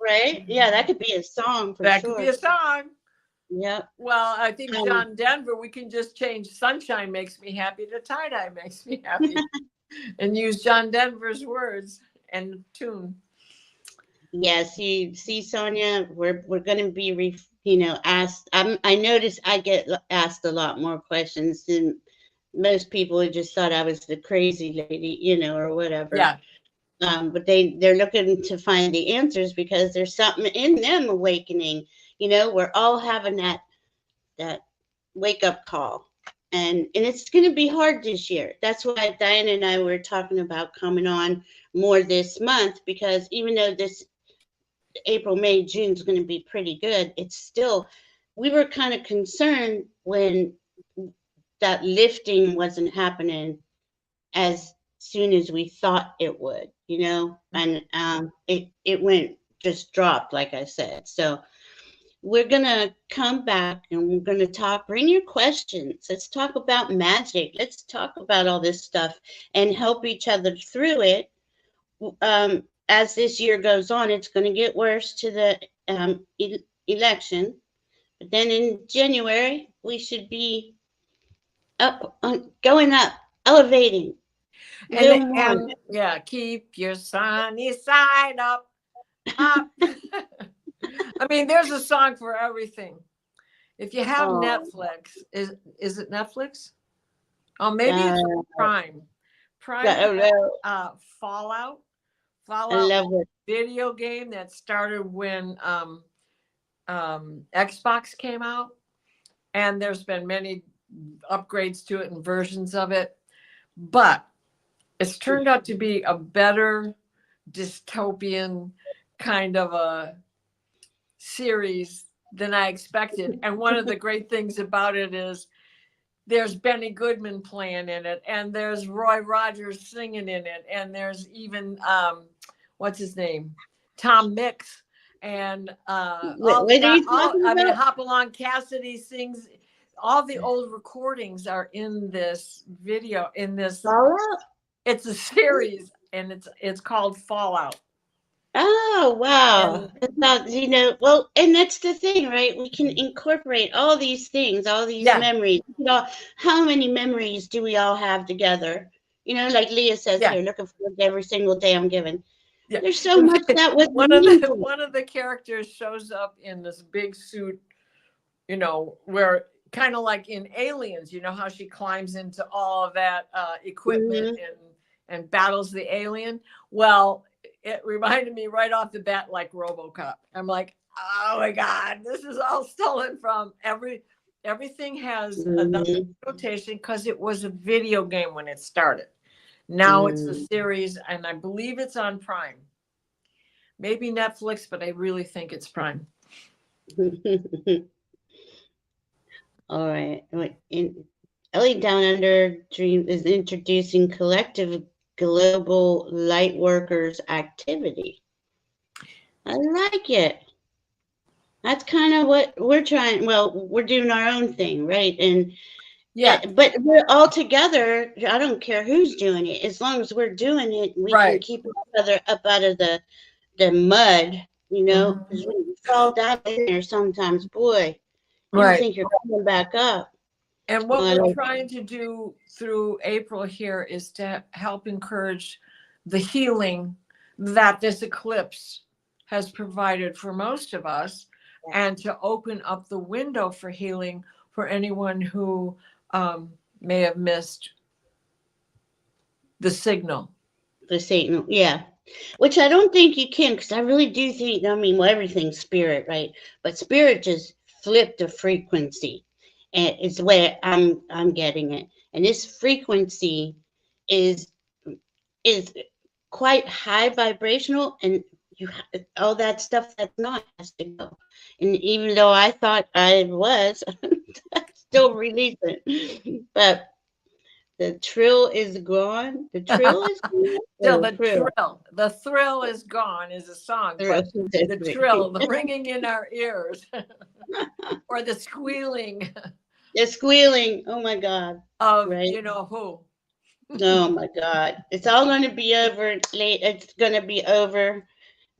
Right? Yeah, that could be a song for sure. That could be a song. Yeah. Well, I think John Denver, we can just change sunshine makes me happy to tie-dye makes me happy and use John Denver's words. and tune. Yes, you see, Sonia, we're going to be, asked. I noticed I get asked a lot more questions than most people who just thought I was the crazy lady, or whatever. Yeah. But they're looking to find the answers because there's something in them awakening. We're all having that wake up call, and it's going to be hard this year. That's why Diana and I were talking about coming on more this month, because even though this April, May, June is going to be pretty good, it's still, we were kind of concerned when that lifting wasn't happening as soon as we thought it would, and it went, just dropped, like I said. So we're gonna come back and we're gonna talk. Bring your questions. Let's talk about magic. Let's talk about all this stuff and help each other through it. As this year goes on, it's going to get worse to the election, but then in January we should be up, going up, elevating a little more. And yeah, keep your sunny side up, up. I mean, there's a song for everything. If you have Oh, Netflix, is it Netflix? Oh, maybe it's Prime. Prime I has Fallout. I Fallout love it. video game that started when Xbox came out, and there's been many upgrades to it and versions of it, but it's turned out to be a better dystopian kind of a series than I expected. And one of the great things about it is there's Benny Goodman playing in it, and there's Roy Rogers singing in it, and there's even what's his name, Tom Mix, and all What the are guys. you talking I mean, about? Hopalong Cassidy sings. All the old recordings are in this video. In this, Fallout? it's a series, and it's called Fallout. Oh, wow. And It's not, well, and that's the thing, right? We can incorporate all these things, all these yeah, memories. How many memories do we all have together? Like Leah says yeah. here, looking forward to every single day I'm given. Yeah. There's so much that was one of the meaningful. one of the characters shows up in this big suit, where kind of like in Aliens, how she climbs into all of that equipment Hmm. and battles the alien. Well, it reminded me right off the bat like RoboCop. I'm like, oh my God, this is all stolen from everything has another Hmm. notation because it was a video game when it started. Now it's a series, and I believe it's on Prime. Maybe Netflix, but I really think it's Prime. All right. Ellie Down Under Dream is introducing collective global light workers activity. I like it. That's kind of what we're trying. Well, we're doing our own thing, right? And Yeah, but we're all together. I don't care who's doing it, as long as we're doing it. We can right. keep each other up out of the mud, Mhm. because when you fall down in there, sometimes, boy, you don't Right. think you're coming back up. And Oh, what I we're like trying to do through April here is to help encourage the healing that this eclipse has provided for most of us, and to open up the window for healing for anyone who may have missed the signal. the Satan, yeah. Which I don't think you can, because I really do think, I mean, well, everything's spirit, right? But spirit just flipped the frequency, and it's the way I'm getting it. And this frequency is is quite high vibrational, and all that stuff that's not has to go. And even though I thought I was, I still release it. But the trill is gone. The trill is gone. Still, The thrill. the thrill is gone is a song, Thrill but is the different. trill, the ringing in our ears, or the squealing The squealing. Oh my God. of Right. who. Oh my God. It's all going to be over late. It's going to be over.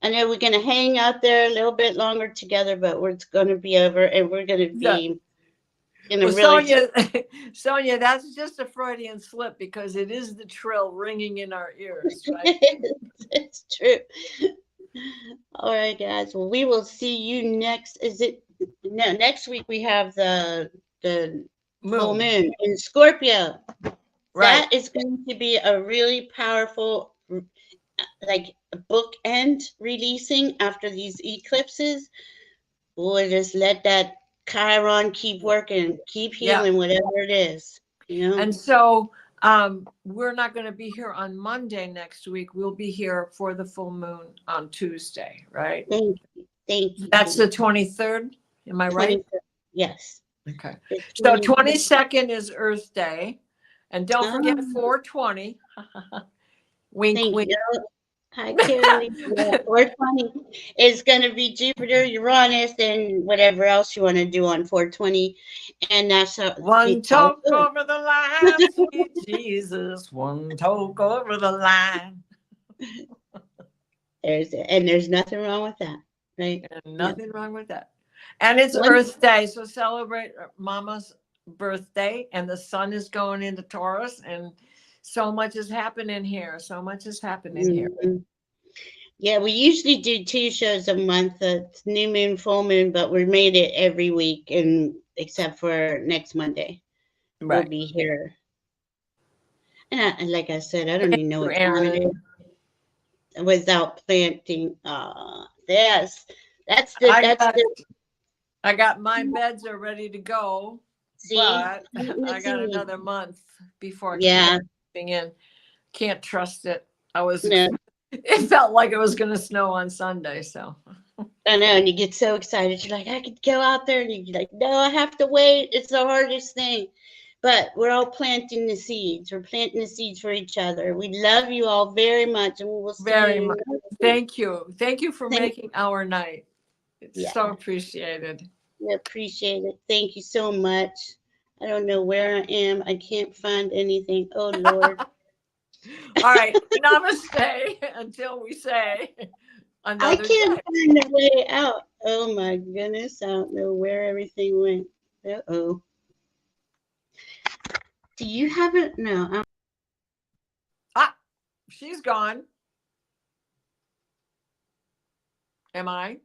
I know we're going to hang out there a little bit longer together, but it's going to be over, and we're going to Yeah. be in a Well, really Sonia, that's just a Freudian slip because it is the trill ringing in our ears, right? it's true. All right, guys. Well, we will see you next. Is it no? Next week we have the full Moon, moon in Scorpio. right? That is going to be a really powerful, like bookend releasing after these eclipses. We'll just let that Chiron keep working, keep Yeah. healing, whatever it is. You know. And so we're not going to be here on Monday next week. We'll be here for the full moon on Tuesday, right? Thank you. Thank you. That's the 23rd. Am I right? 23rd. Yes. Okay. The So 23rd. 22nd is Earth Day. And don't forget Ah, 420. Wink, thank wink. you. Hi, Carolyn. Yeah, 420 is going to be Jupiter, Uranus, and whatever else you want to do on 420. And that's how One it's all toke good. over the line, sweet Jesus. One toke over the line. There's nothing wrong with that, right? And Yeah. nothing wrong with that. And it's One, Earth Day, so celebrate Mama's birthday. And the sun is going into Taurus, and so much is happening here. So much is happening here. mhm. Yeah, we usually do 2 shows a month. It's new moon, full moon, but we made it every week, and except for next Monday, we'll Right. be here. And like I said, I don't Thank even know you, what time it Aaron. is without planting. Yes, that's the I got my beds are ready to go, see, but planting the I got seed. another month before I can put Yeah, anything in. Can't trust it. no, It felt like it was going to snow on Sunday. So, I know, and you get so excited. You're like, I could go out there, and you're like, no, I have to wait. It's the hardest thing. But we're all planting the seeds. We're planting the seeds for each other. We love you all very much, and we will see very you much. next week. Thank you. Thank you for Thank making our night. It's Yeah, so appreciated. we appreciate it. Thank you so much. I don't know where I am. I can't find anything. Oh Lord. All right. Namaste until we say I another can't day. find the way out. Oh my goodness. I don't know where everything went. Uh-oh. Do you have it? No. Ah, she's gone. Am I?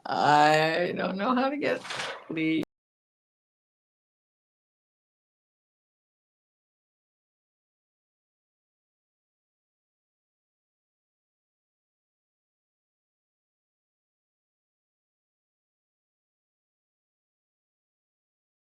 I don't know how to get the